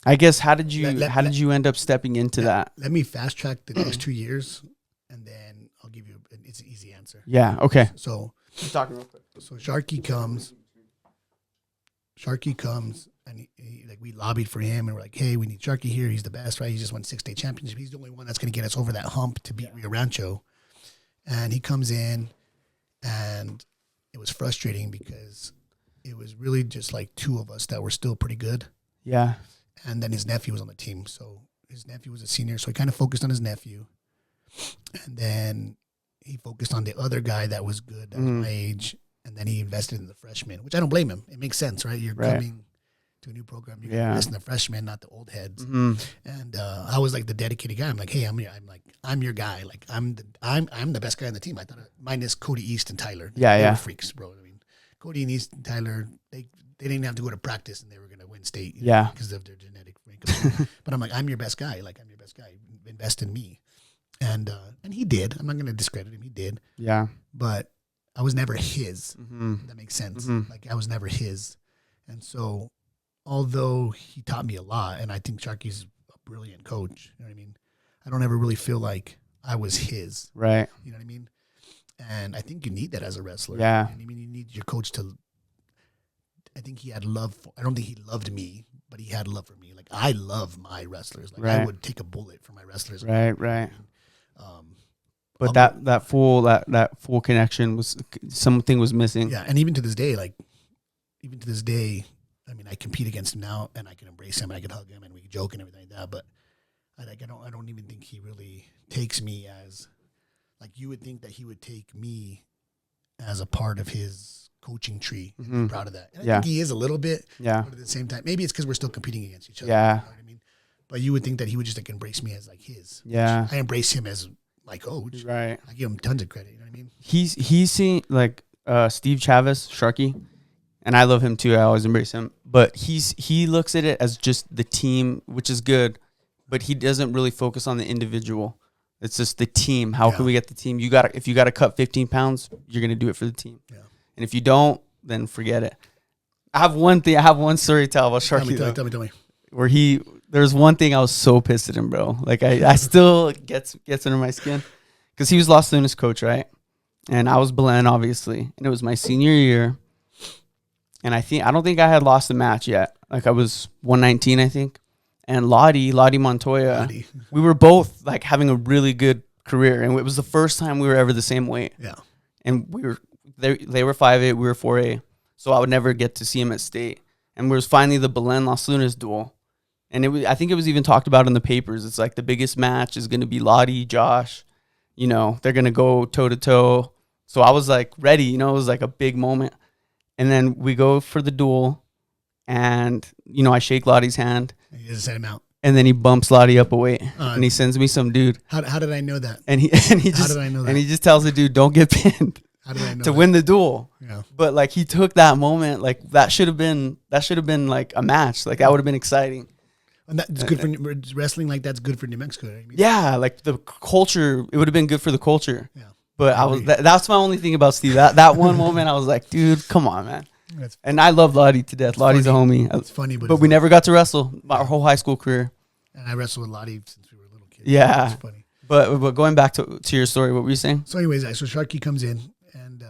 I guess how did you end up stepping into that? Let me fast track the next 2 years, and then I'll give you it's an easy answer. Yeah. Okay. So keep talking real quick. So Sharky comes, and he, like, we lobbied for him, and we're like, hey, we need Sharky here. He's the best, right? He just won 6 state championships. He's the only one that's going to get us over that hump to beat Rio Rancho. And he comes in, and it was frustrating because it was really just like 2 of us that were still pretty good. Yeah. And then his nephew was on the team. So his nephew was a senior. So he kind of focused on his nephew. And then he focused on the other guy that was good, that was my age. And then he invested in the freshman, which I don't blame him. It makes sense, right? You're coming to a new program. You're invest in the freshmen, not the old heads. And I was like the dedicated guy. I'm like, hey, I'm your guy. Like I'm the best guy on the team. I thought, minus Cody East and Tyler. They were freaks, bro. I mean, Cody and East and Tyler, they didn't have to go to practice, and they were going to win state. Because of their genetic makeup. But I'm like, I'm your best guy. Like, I'm your best guy. Invest in me. And he did. I'm not going to discredit him. He did. Yeah. But I was never his. That makes sense. Like, I was never his. And so, although he taught me a lot, and I think Sharky's a brilliant coach, you know what I mean? I don't ever really feel like I was his. Right. You know what I mean? And I think you need that as a wrestler. Yeah. I mean, you need your coach to, I think he had love for, I don't think he loved me, but he had love for me. Like, I love my wrestlers. Like, I would take a bullet for my wrestlers. Right. But that full connection was, something was missing. Yeah. And even to this day, I mean, I compete against him now, and I can embrace him, and I can hug him, and we can joke and everything like that. But I don't even think he really takes me as, like, you would think that he would take me as a part of his coaching tree. I'm proud of that. And I think he is a little bit. Yeah. But at the same time, maybe it's because we're still competing against each other. Yeah. You know what I mean? But you would think that he would just like embrace me as like his. Yeah. I embrace him as my coach. Right. I give him tons of credit. You know what I mean? He's seen like Steve Chavez, Sharky, and I love him too. I always embrace him. But he looks at it as just the team, which is good, but he doesn't really focus on the individual. It's just the team. How can we get the team? If you gotta cut 15 pounds, you're gonna do it for the team. Yeah. And if you don't, then forget it. I have one story to tell about Sharky. Tell me. Where there's one thing I was so pissed at him, bro. Like I still gets under my skin, because he was Los Lunas coach, right? And I was Belen, obviously, and it was my senior year. And I don't think I had lost a match yet. Like, I was 119, I think. And Lottie Montoya, we were both like having a really good career, and it was the first time we were ever the same weight. Yeah. And they were 5'8", we were 4'8", so I would never get to see him at state. And it was finally the Belen Los Lunas duel. And I think it was even talked about in the papers. It's like the biggest match is going to be Lottie, Josh. You know, they're going to go toe-to-toe. So I was like ready, you know, it was like a big moment. And then we go for the duel, and, you know, I shake Lottie's hand. You just set him out. And then he bumps Lottie up a weight, and he sends me some dude. How did I know that? And he just, how did I know that? And he just tells the dude, don't get pinned. How did I know to win the duel? Yeah. But like, he took that moment, like that should have been like a match. Like, that would have been exciting. And that's good for wrestling. Like, that's good for New Mexico. Right? I mean, yeah, like the culture, it would have been good for the culture. Yeah. But that's my only thing about Steve. That one moment, I was like, dude, come on, man. And I love Lottie to death. Lottie's a homie. It's funny, but we never got to wrestle our whole high school career. And I wrestled with Lottie since we were little kids. Yeah. It's funny. But going back to your story, what were you saying? So anyways, so Sharky comes in, and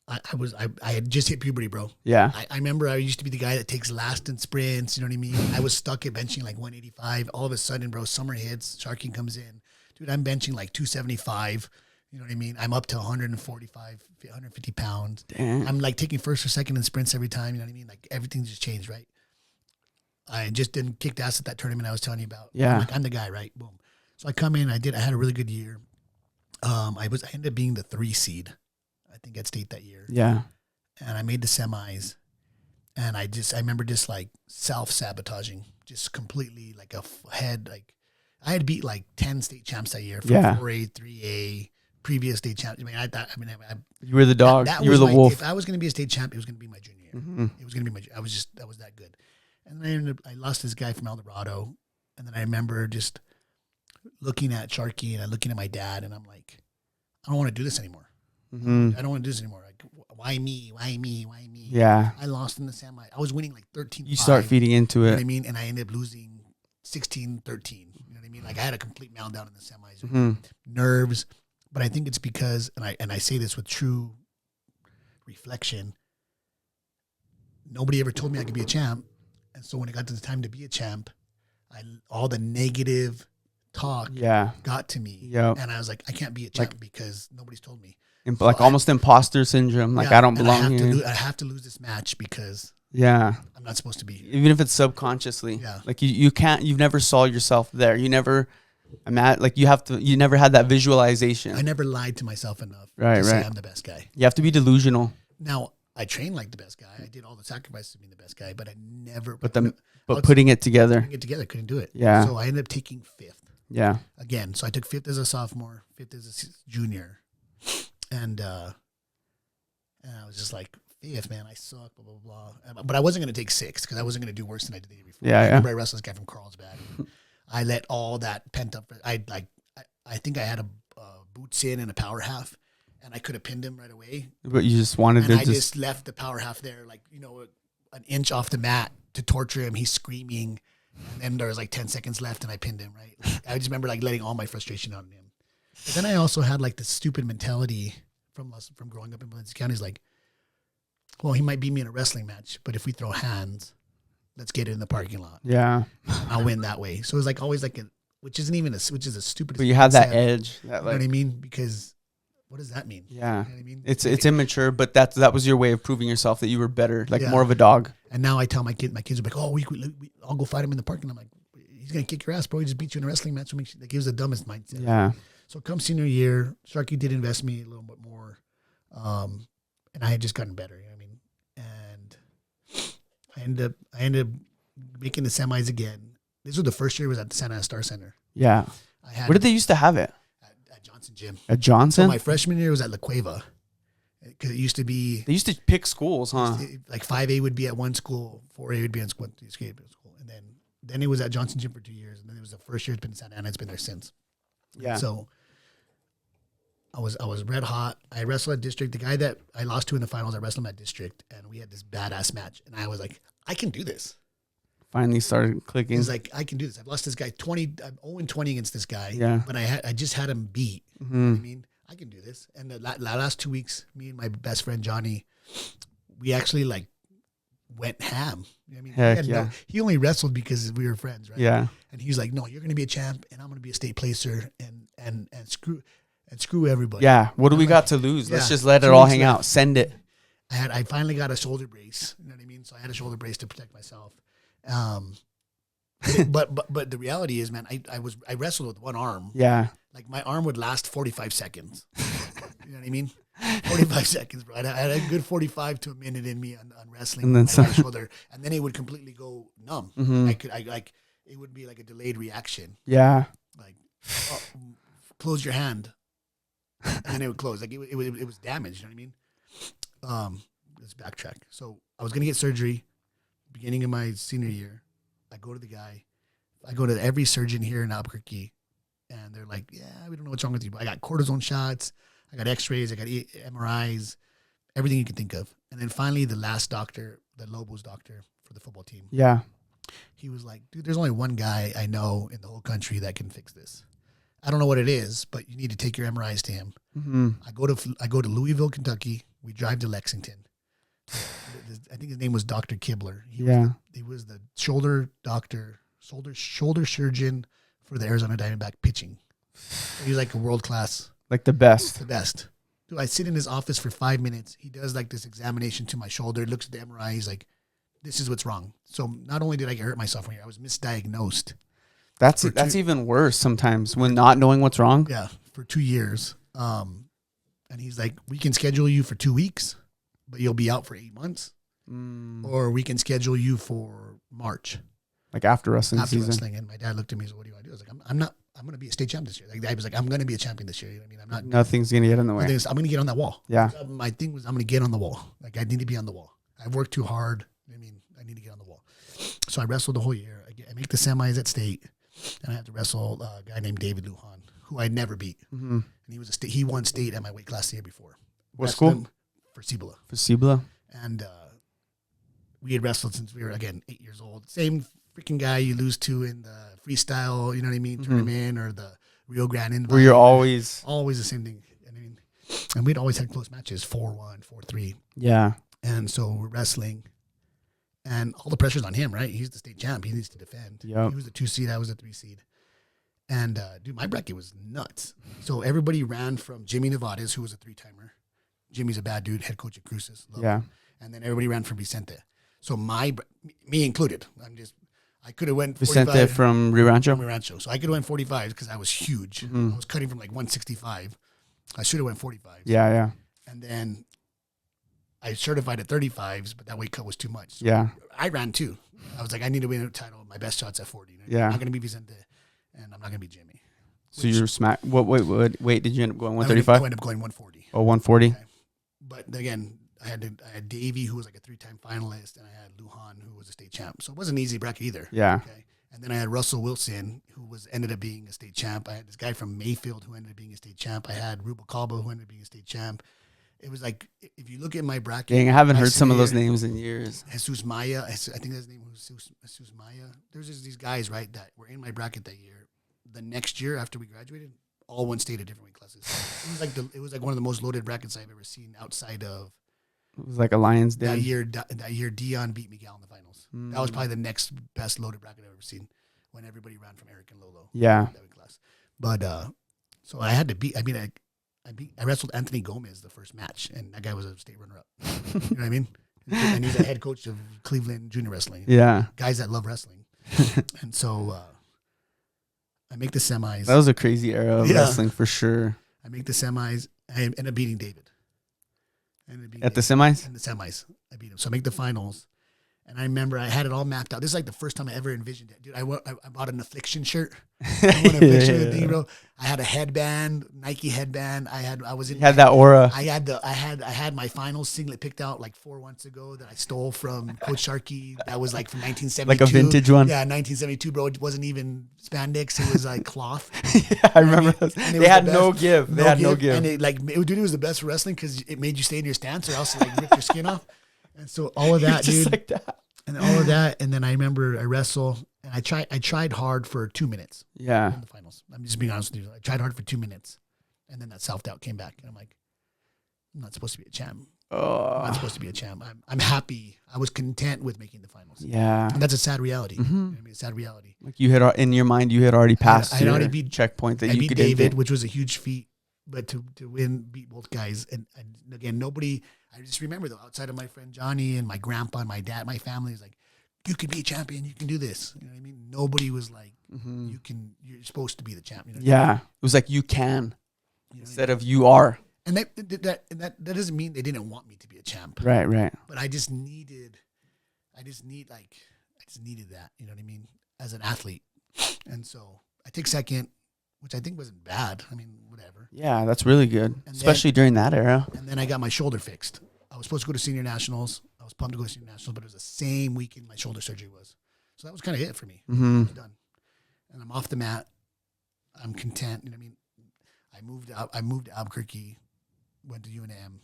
I had just hit puberty, bro. Yeah. I remember I used to be the guy that takes last in sprints. You know what I mean? I was stuck at benching like 185. All of a sudden, bro, summer hits. Sharky comes in. Dude, I'm benching like 275. You know what I mean? I'm up to 145, 150 pounds. Damn. I'm like taking first or second in sprints every time. You know what I mean? Like everything just changed, right? I just didn't kick ass at that tournament I was telling you about. Yeah. I'm the guy, right? Boom. So I come in. I had a really good year. I ended up being the 3 seed, I think, at state that year. Yeah. And I made the semis. And I remember just like self-sabotaging, just completely like head. Like I had beat like 10 state champs that year from 4A, 3A, previous state champs. I mean, you were the dog. You were the wolf. If I was going to be a state champ, it was going to be my junior year. Mm-hmm. It was going to be that was that good. And then I lost this guy from El Dorado. And then I remember just looking at Sharky and looking at my dad, and I'm like, I don't want to do this anymore. Mm-hmm. I don't want to do this anymore. Like, why me? Why me? Why me? Yeah. I lost in the semi. I was winning like 13. You start feeding into you it. know what I mean? And I ended up losing 16-13. You know what I mean? Like I had a complete meltdown in the semis. Mm-hmm. Nerves. But I think it's because, and I say this with true reflection, nobody ever told me I could be a champ. And so when it got to the time to be a champ, all the negative talk got to me. Yep. And I was like, I can't be a champ because nobody's told me. Like almost imposter syndrome. Like I don't belong here. I have to lose this match because I'm not supposed to be here. Even if it's subconsciously. Yeah. Like you can't, you've never saw yourself there. You never, you never had that visualization. I never lied to myself enough to say I'm the best guy. You have to be delusional. Now, I trained like the best guy. I did all the sacrifices to be the best guy, but I never. But putting it together. Couldn't do it. Yeah. So I ended up taking 5th. Yeah. Again, so I took 5th as a sophomore, 5th as a junior, and I was just like, 5th, man, I suck, blah blah blah. But I wasn't going to take 6th because I wasn't going to do worse than I did the year before. Yeah. I remember I wrestled this guy from Carlsbad. I let all that pent up. I think I had a boots in and a power half. And I could have pinned him right away. But you just wanted to just left the power half there, like, an inch off the mat to torture him. He's screaming. And then there was like 10 seconds left and I pinned him, right? Like, I just remember like letting all my frustration on him. But then I also had like this stupid mentality from growing up in Valencia County. Is like, well, he might beat me in a wrestling match, but if we throw hands, let's get it in the parking lot. Yeah. I'll win that way. So it was like always like which is a stupid. But you have that edge. You know what I mean? Because what does that mean? Yeah. You know what I mean? It's immature, but that was your way of proving yourself that you were better, like more of a dog. And now I tell my kids are like, oh, I'll go fight him in the parking lot. I'm like, he's going to kick your ass, bro. He just beat you in a wrestling match. Like, he was the dumbest mindset. Yeah. So come senior year, Sharky did invest me a little bit more. And I had just gotten better, you know what I mean? And I ended up making the semis again. This was the first year I was at the Santa Ana Star Center. Yeah. Where did they used to have it? At Johnson Gym. At Johnson? So my freshman year was at La Cueva. Because it used to be... They used to pick schools, huh? Like 5A would be at one school, 4A would be at school. And then it was at Johnson Gym for 2 years. And then it was the first year it's been in Santa Ana. It's been there since. Yeah. So I was red hot. I wrestled at district. The guy that I lost to in the finals, I wrestled him at district. And we had this badass match. And I was like, I can do this. Finally started clicking. He's like, I can do this. I've lost this guy 20. I'm 0-20 against this guy. Yeah. But I just had him beat. Mm-hmm. You know what I mean? I can do this. And the last 2 weeks, me and my best friend Johnny, we actually like went ham. You know what I mean? He only wrestled because we were friends, right? Yeah. And he was like, "No, you're going to be a champ, and I'm going to be a state placer, and screw everybody." Yeah. What do we got to lose? Let's just let it 2 all weeks hang left. out. Send it. I finally got a shoulder brace. You know what I mean? So I had a shoulder brace to protect myself. But the reality is, man, I wrestled with one arm. Yeah. Like my arm would last 45 seconds. You know what I mean? 45 seconds, bro. I had a good 45 to a minute in me on wrestling and then with my right shoulder, and then it would completely go numb. Mm-hmm. It would be like a delayed reaction. Yeah. Like, close your hand, and then it would close. Like it was damaged. You know what I mean? Let's backtrack. So I was gonna get surgery, beginning of my senior year. I go to the guy. I go to every surgeon here in Albuquerque. And they're like, yeah, we don't know what's wrong with you. But I got cortisone shots. I got x-rays. I got MRIs. everything you can think of. And then finally, the last doctor, the Lobos doctor for the football team, Yeah. he was like, dude, there's only one guy I know in the whole country that can fix this. I don't know what it is, but you need to take your MRIs to him. Mm-hmm. I go to Louisville, Kentucky. We drive to Lexington. I think his name was Dr. Kibler. He was the shoulder doctor, shoulder surgeon for the Arizona Diamondback pitching. He was like a world class. Like the best. The best. Dude, I sit in his office for 5 minutes. He does like this examination to my shoulder, looks at the MRI. He's like, this is what's wrong. So not only did I get hurt my sophomore year, I was misdiagnosed. That's even worse sometimes when not knowing what's wrong. Yeah, for 2 years. And he's like, we can schedule you for 2 weeks, but you'll be out for 8 months. Or we can schedule you for March. Like after wrestling season. And my dad looked at me and said, what do you want to do? I was like, I'm going to be a state champ this year. Like, I was like, I'm going to be a champion this year. You know what I mean? I'm not. Nothing's going to get in the way. I'm going to get on that wall. Yeah. My thing was I'm going to get on the wall. Like, I need to be on the wall. I've worked too hard. I mean, I need to get on the wall. So I wrestled the whole year. I make the semis at state, and I had to wrestle a guy named David Lujan, who I'd never beat. Mm-hmm. And he won state at my weight class the year before. What school? For Cibola. For Cibola. And we had wrestled since we were, again, 8 years old. Same freaking guy you lose to in the freestyle, you know what I mean, tournament, or the Rio Grande invite. Where you're always the same thing. I mean, and we'd always had close matches, 4-1, 4-3. Yeah. And so we're wrestling, and all the pressure's on him, right? He's the state champ. He needs to defend. Yep. He was the 2 seed. I was the 3 seed. And, dude, my bracket was nuts. So everybody ran from Jimmy Nevades, who was a 3-timer. Jimmy's a bad dude, head coach at Cruces. Yeah. Him. And then everybody ran from Vicente. So me included. I could have went 45. Vicente from Rio Rancho? From Rio Rancho. So I could have went 45 because I was huge. Mm-hmm. I was cutting from like 165. I should have went 45. Yeah. And then I certified at 35s, but that weight cut was too much. So yeah. I ran too. I was like, I need to win a title. My best shot's at 40. Yeah. I'm not going to be Vicente, and I'm not going to be Jimmy. So you're smack. What weight did you end up going? 135? I ended up going 140. Oh, 140? Okay. But again, I had Davey, who was like a 3-time finalist, and I had Lujan, who was a state champ. So it wasn't an easy bracket either. Yeah. Okay. And then I had Russell Wilson, who ended up being a state champ. I had this guy from Mayfield who ended up being a state champ. I had Rubalcaba, who ended up being a state champ. It was like, if you look at my bracket. Dang, I haven't heard some of those names in years. Jesus Maya. I think his name was Jesus Maya. There's just these guys, right, that were in my bracket that year. The next year after we graduated, all won state at different weight classes. It was like one of the most loaded brackets I've ever seen outside of. It was like a Lions Den. That year, Dion beat Miguel in the finals. That was probably the next best loaded bracket I've ever seen, when everybody ran from Eric and Lolo. Yeah. That weight class. But so I had to beat. I mean, I wrestled Anthony Gomez the first match, and that guy was a state runner-up. You know what I mean? And he's a head coach of Cleveland Junior Wrestling. Yeah. Guys that love wrestling. And so I make the semis. That was a crazy era of wrestling for sure. I make the semis. I end up beating David. At the semis? In the semis. I beat him. So I make the finals. And I remember I had it all mapped out. This is like the first time I ever envisioned it. Dude, I bought an Affliction shirt. I had a headband, Nike headband. I had that aura. I had my finals singlet picked out like 4 months ago that I stole from Coach Sharkey. That was like from 1972. Like a vintage one. Yeah, 1972, bro. It wasn't even spandex. It was like cloth. Yeah, I remember those. They had no give. And it was the best for wrestling because it made you stay in your stance, or else it like ripped your skin off. And so all of that, dude, like that. And all of that, and then I remember I wrestled, and I tried hard for 2 minutes. Yeah. In the finals. I'm just being honest with you. I tried hard for 2 minutes, and then that self-doubt came back, and I'm like, I'm not supposed to be a champ. I'm not supposed to be a champ. I'm happy. I was content with making the finals. Yeah. And that's a sad reality. Mm-hmm. You know what I mean? It's a sad reality. Like you had, in your mind, you had already passed your checkpoint that I you beat could David, which was a huge feat, but to beat both guys. And again, nobody... I just remember, though, outside of my friend Johnny and my grandpa and my dad, my family was like, you could be a champion. You can do this. You know what I mean? Nobody was like, you're supposed to be the champion. You know what I mean? It was like, you can, instead of you are. And that doesn't mean they didn't want me to be a champ. Right. But I just needed that. You know what I mean? As an athlete. And so I take second, which I think wasn't bad. I mean, whatever. Yeah, that's really good, especially during that era. And then I got my shoulder fixed. I was supposed to go to senior nationals. I was pumped to go to senior nationals, but it was the same weekend my shoulder surgery was. So that was kind of it for me. Mm-hmm. I was done. And I'm off the mat. I'm content. You know what I mean? I moved to Albuquerque, went to UNM,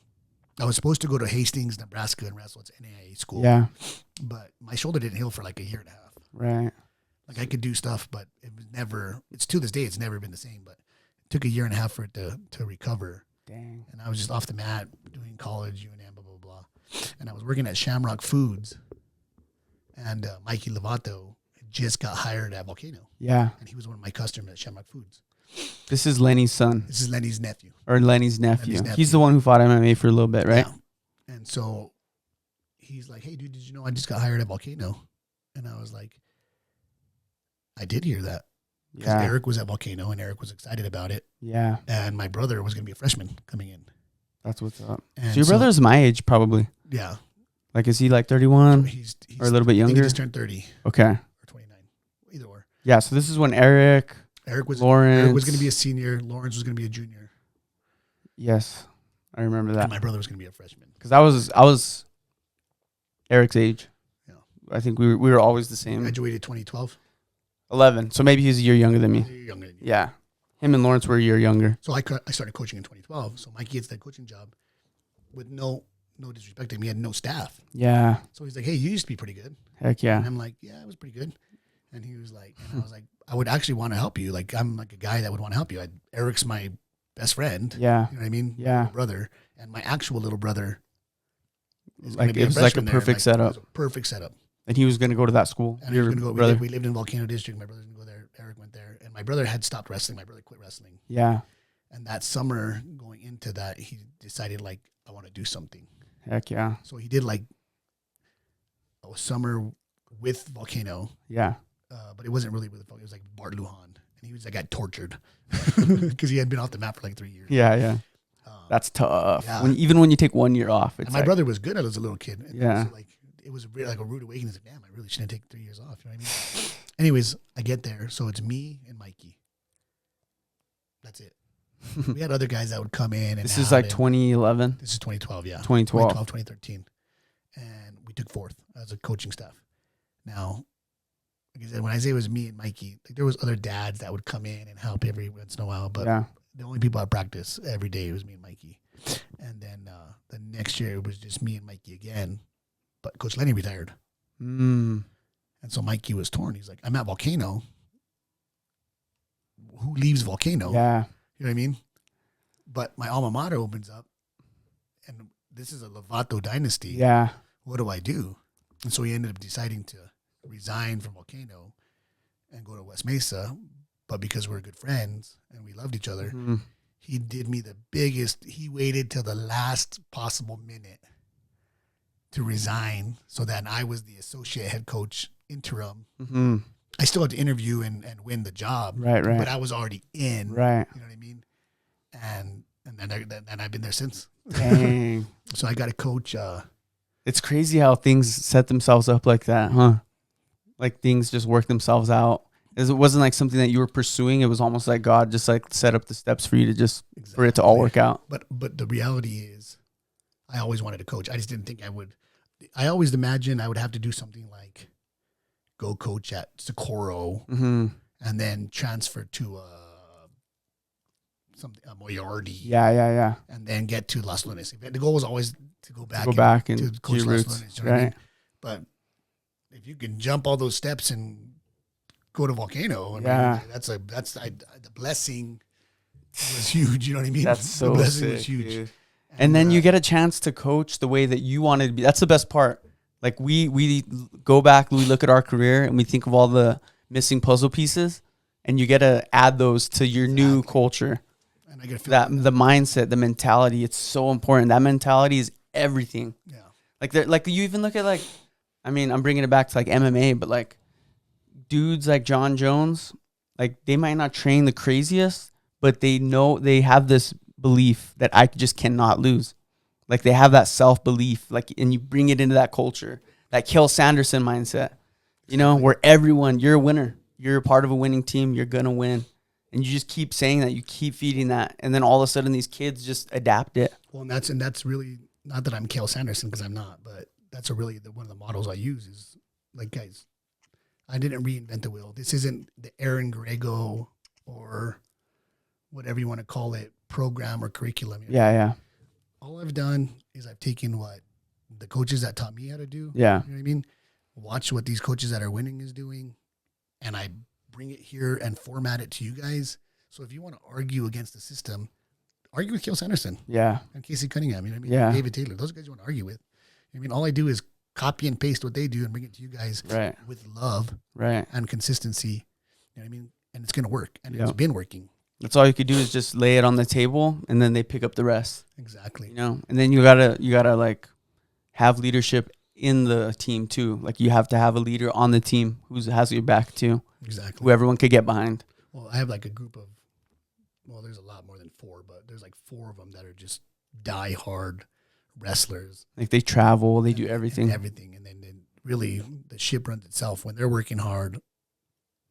I was supposed to go to Hastings, Nebraska and wrestle. It's NAIA school. Yeah. But my shoulder didn't heal for like a year and a half. Right. Like I could do stuff, but it was never, it's to this day, it's never been the same. But it took a year and a half for it to recover. Dang. And I was just off the mat doing college, UNM, blah, blah, blah. And I was working at Shamrock Foods. And Mikey Lovato just got hired at Volcano. Yeah. And he was one of my customers at Shamrock Foods. This is Lenny's son. This is Lenny's nephew. Or Lenny's nephew. Lenny's nephew. He's the one who fought MMA for a little bit, right? Yeah. And so he's like, hey, dude, did you know I just got hired at Volcano? And I was like, I did hear that. Because Yeah. Eric was at Volcano and Eric was excited about it. Yeah. And my brother was going to be a freshman coming in. That's what's up. And So your brother's my age, probably. Yeah. Like, is he like 31 He's or a little bit I think he younger? just turned 30 Okay. or 29. Either or. Yeah. So this is when Eric Eric was Lawrence going to be a senior. Lawrence was going to be a junior. Yes, I remember that. And my brother was going to be a freshman. Because I was Eric's age. Yeah. I think we were always the same. Graduated 2012. 11. So maybe he's a year younger than me. You're younger than you. Yeah. Him and Lawrence were a year younger. So I started coaching in 2012. So Mikey gets that coaching job with no disrespect to him. He had no staff. Yeah. So he's like, hey, you used to be pretty good. Heck yeah. And I'm like, yeah, it was pretty good. And he was like, and I was like, I would actually want to help you. Like, I'm like a guy that would want to help you. Eric's my best friend. Yeah. You know what I mean? Yeah. My little brother. And my actual little brother. Like, it was like a perfect setup. It was a perfect setup. And he was going to go to that school. And he was Your going to go. brother. We lived in Volcano District. My brother didn't go there. Eric went there. And my brother had stopped wrestling. My brother quit wrestling. Yeah. And that summer going into that, he decided, like, I want to do something. Heck yeah. So he did like a summer with Volcano. Yeah. But it wasn't really with Volcano. It was like Bart Lujan. And he was like, got tortured because he had been off the map for like 3 years. Yeah. Yeah. That's tough. Yeah. Even when you take 1 year off. It's And my like, brother was good as a little kid. And Yeah. so, like, it was really like a rude awakening. Like, damn, I really shouldn't take 3 years off. You know what I mean? Anyways, I get there. So it's me and Mikey. That's it. We had other guys that would come in. And This is like 2011. This is 2012, yeah. 2012. 2013. And we took fourth as a coaching staff. Now, like I said, when I say it was me and Mikey, like there was other dads that would come in and help every once in a while, but Yeah. the only people at practice every day was me and Mikey. And then the next year it was just me and Mikey again, but Coach Lenny retired. Mm. And so Mikey was torn. He's like, I'm at Volcano. Who leaves Volcano? Yeah. You know what I mean? But my alma mater opens up, and this is a Lovato dynasty. Yeah. What do I do? And so he ended up deciding to resign from Volcano and go to West Mesa. But because we're good friends and we loved each other, Mhm. he did me the biggest. He waited till the last possible minute to resign so that I was the associate head coach interim. Mhm. I still had to interview and win the job. Right. Right. But I was already in. Right. You know what I mean? And then I've been there since. Dang. So I got to coach. It's crazy how things set themselves up like that, huh? Like things just work themselves out. It wasn't like something that you were pursuing. It was almost like God just like set up the steps for you to just for it to all work out. But the reality is, I always wanted to coach. I just didn't think I would. I always imagined I would have to do something like go coach at Socorro Mm-hmm. and then transfer to a Moriarty. Yeah, yeah, yeah. And then get to Las Lunas. The goal was always to go back. And to coach your Las roots, Lunas. You know what I mean? right? But if you can jump all those steps and go to Volcano, I mean, Yeah. the blessing was huge. You know what I mean? That's so the blessing sick, was huge. dude. And then you get a chance to coach the way that you wanted to be. That's the best part. Like we go back, we look at our career, and we think of all the missing puzzle pieces, and you get to add those to your new culture. And I get to feel That the mindset, the mentality, it's so important. That mentality is everything. yeah. Like you even look at like, I mean, I'm bringing it back to like MMA, but like dudes like John Jones, like they might not train the craziest, but they know they have this belief that I just cannot lose. Like they have that self-belief, like, and you bring it into that culture, that Kel Sanderson mindset, you know, where everyone, you're a winner. You're a part of a winning team. You're going to win. And you just keep saying that, you keep feeding that. And then all of a sudden these kids just adapt it. Well, and that's really, not that I'm Kel Sanderson, because I'm not, but that's one of the models I use is like, guys, I didn't reinvent the wheel. This isn't the Ahren Griego or whatever you want to call it, program or curriculum. Yeah, yeah. all I've done is I've taken what the coaches that taught me how to do. Yeah. You know what I mean? Watch what these coaches that are winning is doing, and I bring it here and format it to you guys. So if you want to argue against the system, argue with Kale Sanderson. Yeah. And Casey Cunningham. You know what I mean? Yeah. David Taylor. Those guys you want to argue with. I mean, all I do is copy and paste what they do and bring it to you guys with love and consistency. You know what I mean? And it's going to work. And it's been working. That's all you could do is just lay it on the table, and then they pick up the rest. Exactly. You know, and then you gotta like have leadership in the team too. Like you have to have a leader on the team who has your back too. Exactly. Who everyone could get behind. Well, I have like a group of, there's a lot more than 4, but there's like 4 of them that are just die-hard wrestlers. Like they travel, they do everything. And then really the ship runs itself. When they're working hard,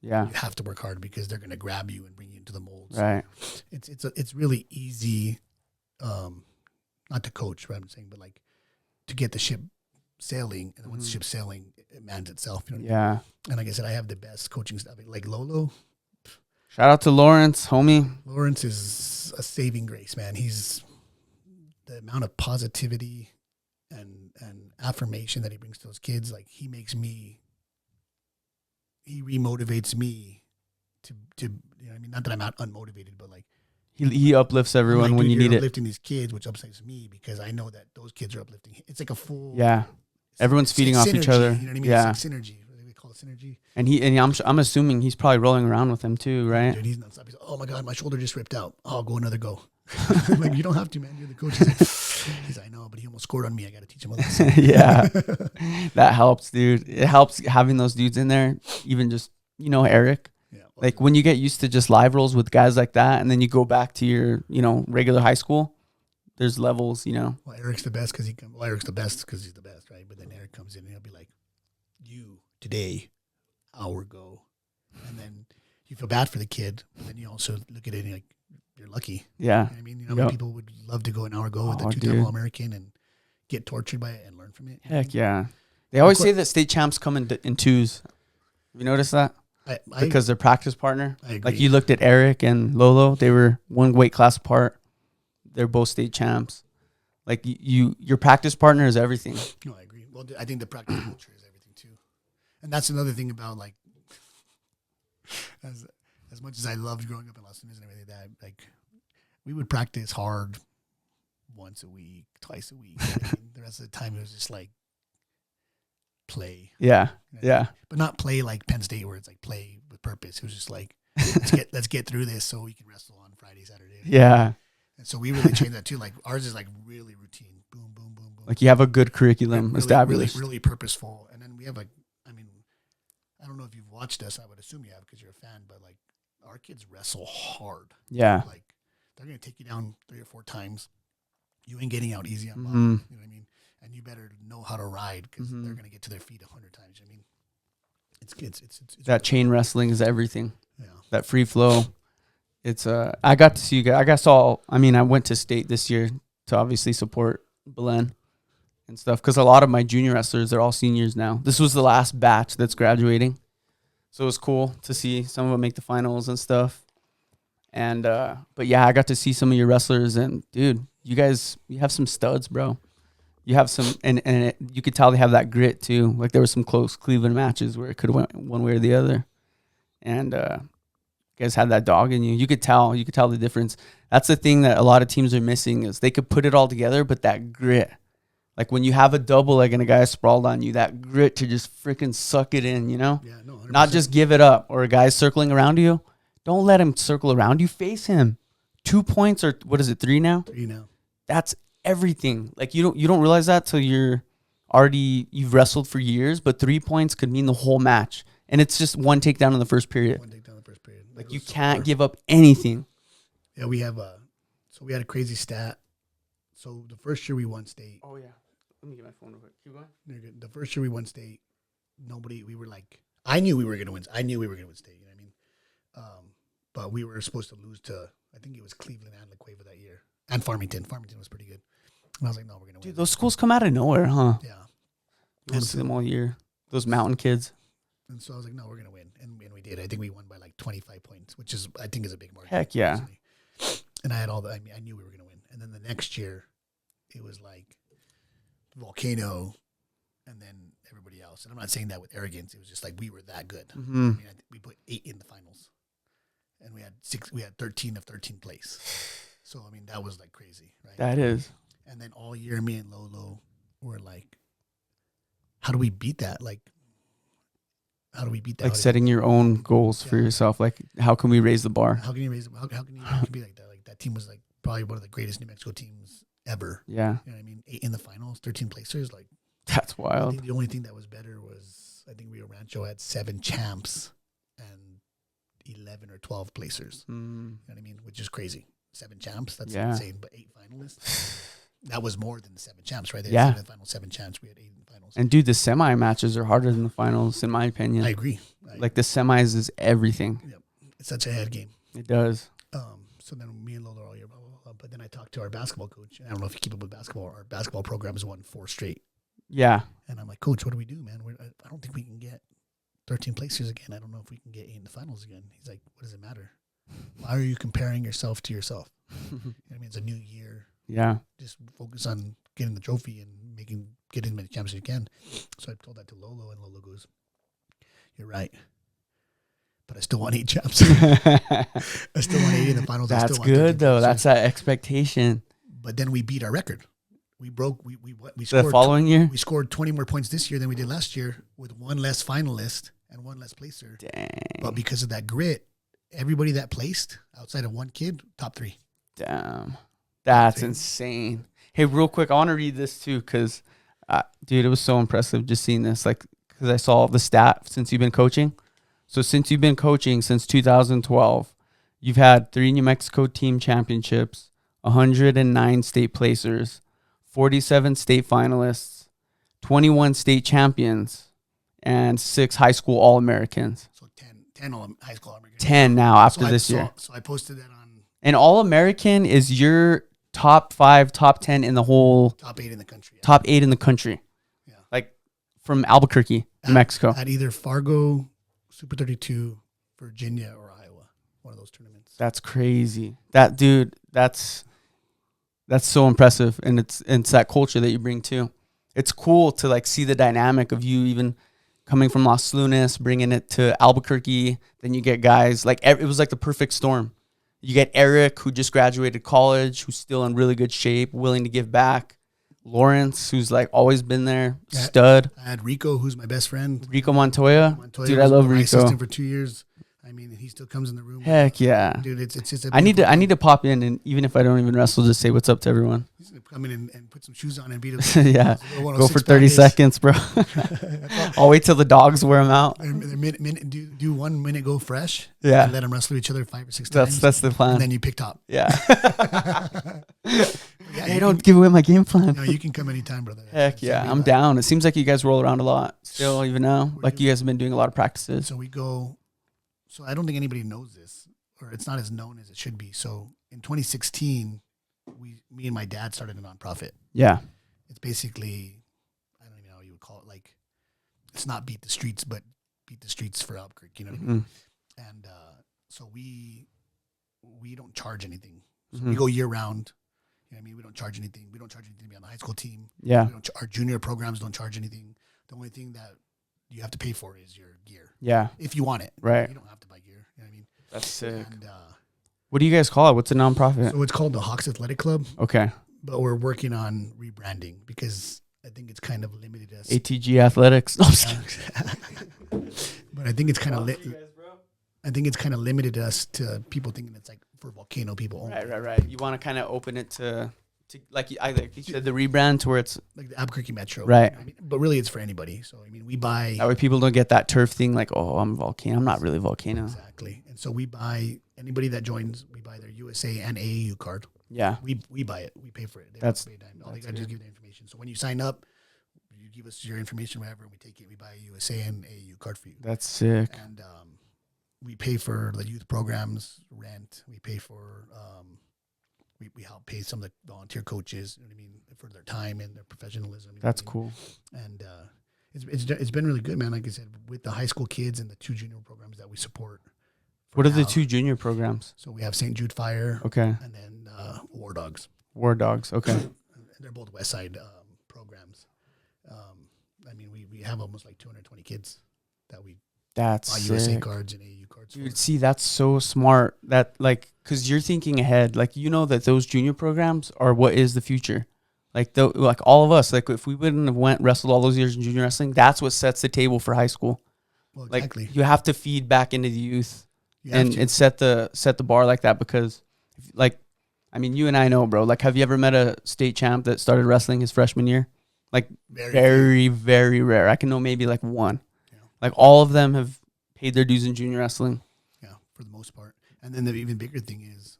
you have to work hard because they're going to grab you and bring you into the molds. Right. It's really easy, not to coach, what I'm saying, but like to get the ship sailing. And once the ship's sailing, it mans itself. You know what I mean? And like I said, I have the best coaching staff. Like Lolo. Shout out to Lawrence, homie. Lawrence is a saving grace, man. He's the amount of positivity and affirmation that he brings to those kids. Like he remotivates me to you know what I mean? Not that I'm not unmotivated, but like he uplifts everyone when you need it. Uplifting these kids, which upsets me because I know that those kids are uplifting. It's like a full everyone's feeding off each other. You know what I mean? It's like synergy. We call it synergy. And I'm assuming he's probably rolling around with him too, right? Dude, he's nonstop. He's like, oh my god, my shoulder just ripped out. I'll go another go. I'm like, you don't have to, man. You're the coach. He's like, I know, but he almost scored on me. I got to teach him a lesson. That helps, dude. It helps having those dudes in there. Even just Eric. Yeah. Like when you get used to just live rolls with guys like that, and then you go back to your regular high school. There's levels, Well, Eric's the best because Eric's the best because he's the best, right? But then Eric comes in and he'll be like, "You today, hour go," and then you feel bad for the kid, but then you also look at it and you're like, you're lucky. Yeah. You know what I mean, many people would love to go an hour go with a 2-time All-American and get tortured by it and learn from it. Heck yeah. They always say that state champs come in twos. Have you noticed that? Because they're practice partner. I agree. Like you looked at Eric and Lolo, they were one weight class apart. They're both state champs. Like your practice partner is everything. No, I agree. Well, I think the practice culture is everything too. And that's another thing about like, as much as I loved growing up in Los Angeles and everything like that, like we would practice hard once a week, twice a week. The rest of the time it was just like play. Yeah. Yeah. But not play like Penn State where it's like play with purpose. It was just like let's get through this so we can wrestle on Friday, Saturday. Yeah. And so we really changed that too. Like ours is like really routine. Boom, boom, boom, boom. Like you have a good curriculum established. Really purposeful. And then we have I don't know if you've watched us. I would assume you have because you're a fan. But like our kids wrestle hard. Yeah. Like they're gonna take you down 3 or 4 times. You ain't getting out easy on bottom. You know what I mean? And you better know how to ride because they're gonna get to their feet 100 times. I mean, it's that chain wrestling is everything. Yeah. That free flow. It's I got to see you guys. I went to state this year to obviously support Belen and stuff because a lot of my junior wrestlers, they're all seniors now. This was the last batch that's graduating. So it was cool to see some of them make the finals and stuff. And, but yeah, I got to see some of your wrestlers and dude, you have some studs, bro. You have some, and you could tell they have that grit too. Like there were some close Cleveland matches where it could have went one way or the other. And, you guys had that dog in you. You could tell the difference. That's the thing that a lot of teams are missing is they could put it all together, but that grit, like when you have a double leg and a guy sprawled on you, that grit to just freaking suck it in, Yeah, no, 100%. Not just give it up. Or a guy's circling around you, don't let him circle around you. Face him. 2 points or what is it? 3 now? 3 now. That's everything. Like you don't realize that till you've wrestled for years, but 3 points could mean the whole match, and it's just one takedown in the first period. Like you can't give up anything. Yeah, we have so we had a crazy stat. So the first year we won state. Oh yeah. Let me get my phone real quick. Keep going. The first year we won state, we were like, I knew we were going to win. I knew we were going to win state. You know what I mean? But we were supposed to lose to, I think it was Cleveland and La Cueva that year. And Farmington. Farmington was pretty good. And I was like, no, we're going to win. Dude, those schools come out of nowhere, huh? Yeah. I see them all year. Those mountain kids. And so I was like, no, we're going to win. And we did. I think we won by like 25 points, which is, I think is a big margin. Heck yeah. Honestly. And I had I knew we were going to win. And then the next year, it was like Volcano and then everybody else. And I'm not saying that with arrogance. It was just like we were that good. I mean, we put 8 in the finals, and we had 13 of 13 place. So I mean, that was like crazy, right? That is. And then all year, me and Lolo were like, how do we beat that? Like, how do we beat that? Like setting your own goals for yourself. Like, how can we raise the bar? How can you raise? How can you be like that? Like that team was like probably one of the greatest New Mexico teams ever. Yeah. You know what I mean? 8 in the finals, 13 placers. Like, that's wild. I think the only thing that was better was I think Rio Rancho had 7 champs and 11 or 12 placers. You know what I mean? Which is crazy. 7 champs. That's insane. But 8 finalists. That was more than the 7 champs, right? They had 7 finals, 7 champs. We had 8 in the finals. And dude, the semi matches are harder than the finals, in my opinion. I agree. Like the semis is everything. Yep. It's such a head game. It does. So then me and Lola are all year, blah, blah, blah. But then I talked to our basketball coach. I don't know if you keep up with basketball. Our basketball program has won 4 straight. Yeah. And I'm like, Coach, what do we do, man? I don't think we can get 13 placers again. I don't know if we can get 8 in the finals again. He's like, what does it matter? Why are you comparing yourself to yourself? You know what I mean? It's a new year. Yeah. Just focus on getting the trophy and getting as many champions as you can. So I told that to Lolo, and Lolo goes, you're right. But I still want 8 champs. I still want 8 in the finals. That's good, though. That's that expectation. But then we beat our record. We scored the following year? We scored 20 more points this year than we did last year with 1 less finalist and 1 less placer. Dang. But because of that grit, everybody that placed outside of 1 kid, top 3. Damn. That's insane. Hey, real quick, I want to read this too because, dude, it was so impressive just seeing this. Like, because I saw the stat since you've been coaching. So since you've been coaching since 2012, you've had 3 New Mexico team championships, 109 state placers, 47 state finalists, 21 state champions, and 6 high school All-Americans. So 10 high school All-Americans. 10 now after this year. So I posted that on. And All-American is your top 5, top 10 in the whole. Top 8 in the country. Yeah. Top 8 in the country. Yeah. Like from Albuquerque, New Mexico. At either Fargo, Super 32, Virginia, or Iowa. One of those tournaments. That's crazy. That dude, that's so impressive. And it's that culture that you bring too. It's cool to like see the dynamic of you even coming from Los Lunas, bringing it to Albuquerque. Then you get guys like, it was like the perfect storm. You get Eric, who just graduated college, who's still in really good shape, willing to give back. Lawrence, who's like always been there, stud. I had Rico, who's my best friend. Rico Montoya. Dude, I love Rico. Assistant for 2 years. I mean, he still comes in the room. Heck yeah, dude! It's just. I need to pop in, and even if I don't even wrestle, just say what's up to everyone. He's gonna come in and put some shoes on and beat him. Yeah, go for 30 seconds, bro. I'll wait till the dogs wear them out. Do 1 minute go fresh. Yeah, and let them wrestle each other 5 or 6 times. That's the plan. And then you pick top. Yeah. Hey, don't give away my game plan. No, you can come anytime, brother. Heck yeah, I'm down. It seems like you guys roll around a lot still, even now. Like you guys have been doing a lot of practices. So we go. So I don't think anybody knows this, or it's not as known as it should be. So in 2016, me and my dad started a nonprofit. Yeah. It's basically, I don't even know how you would call it. Like, it's not beat the streets, but beat the streets for Albuquerque. You know what I mean? And so we don't charge anything. So we go year round. You know what I mean? We don't charge anything. We don't charge anything to be on the high school team. Yeah. Our junior programs don't charge anything. The only thing that you have to pay for is your gear. Yeah. If you want it. Right. You don't have to buy gear. You know what I mean? That's sick. And, what do you guys call it? What's a nonprofit? so it's called the Hawks Athletic Club. Okay. But we're working on rebranding because I think it's kind of limited us. ATG Athletics. No, I'm just kidding. But I think it's kind of I think it's kind of limited us to people thinking it's like for Volcano people only. Right. You want to kind of open it to like you said, the rebrand to where it's like the Albuquerque Metro. Right. I mean, but really it's for anybody. So, I mean, we buy. That way people don't get that turf thing like, oh, I'm Volcano. I'm not really Volcano. Exactly. And so we buy, anybody that joins, we buy their USA and AAU card. Yeah. We buy it. We pay for it. They That's don't pay a dime. All they got to just give the information. So when you sign up, you give us your information, whatever, and we take it. We buy a USA and AAU card for you. That's sick. And we pay for the youth programs, rent. We pay for, we help pay some of the volunteer coaches, you know what I mean, for their time and their professionalism. That's cool. And it's been really good, man. Like I said, with the high school kids and the 2 junior programs that we support. What are the 2 junior programs? So we have St. Jude Fire. Okay. And then War Dogs. War Dogs. Okay. they're both West Side programs. I mean, we have almost like 220 kids that we That's buy USA sick. cards and AU cards for. Dude, see, that's so smart. That like, cause you're thinking ahead. Like, you know that those junior programs are what is the future. Like all of us. Like, if we wouldn't have wrestled all those years in junior wrestling, that's what sets the table for high school. Well, exactly. Like, you have to feed back into the youth You have and to. and set the bar like that because, like, I mean, you and I know, bro. Like, have you ever met a state champ that started wrestling his freshman year? Like, very, very rare. I can know maybe like one. Yeah. Like, all of them have paid their dues in junior wrestling. Yeah, for the most part. And then the even bigger thing is,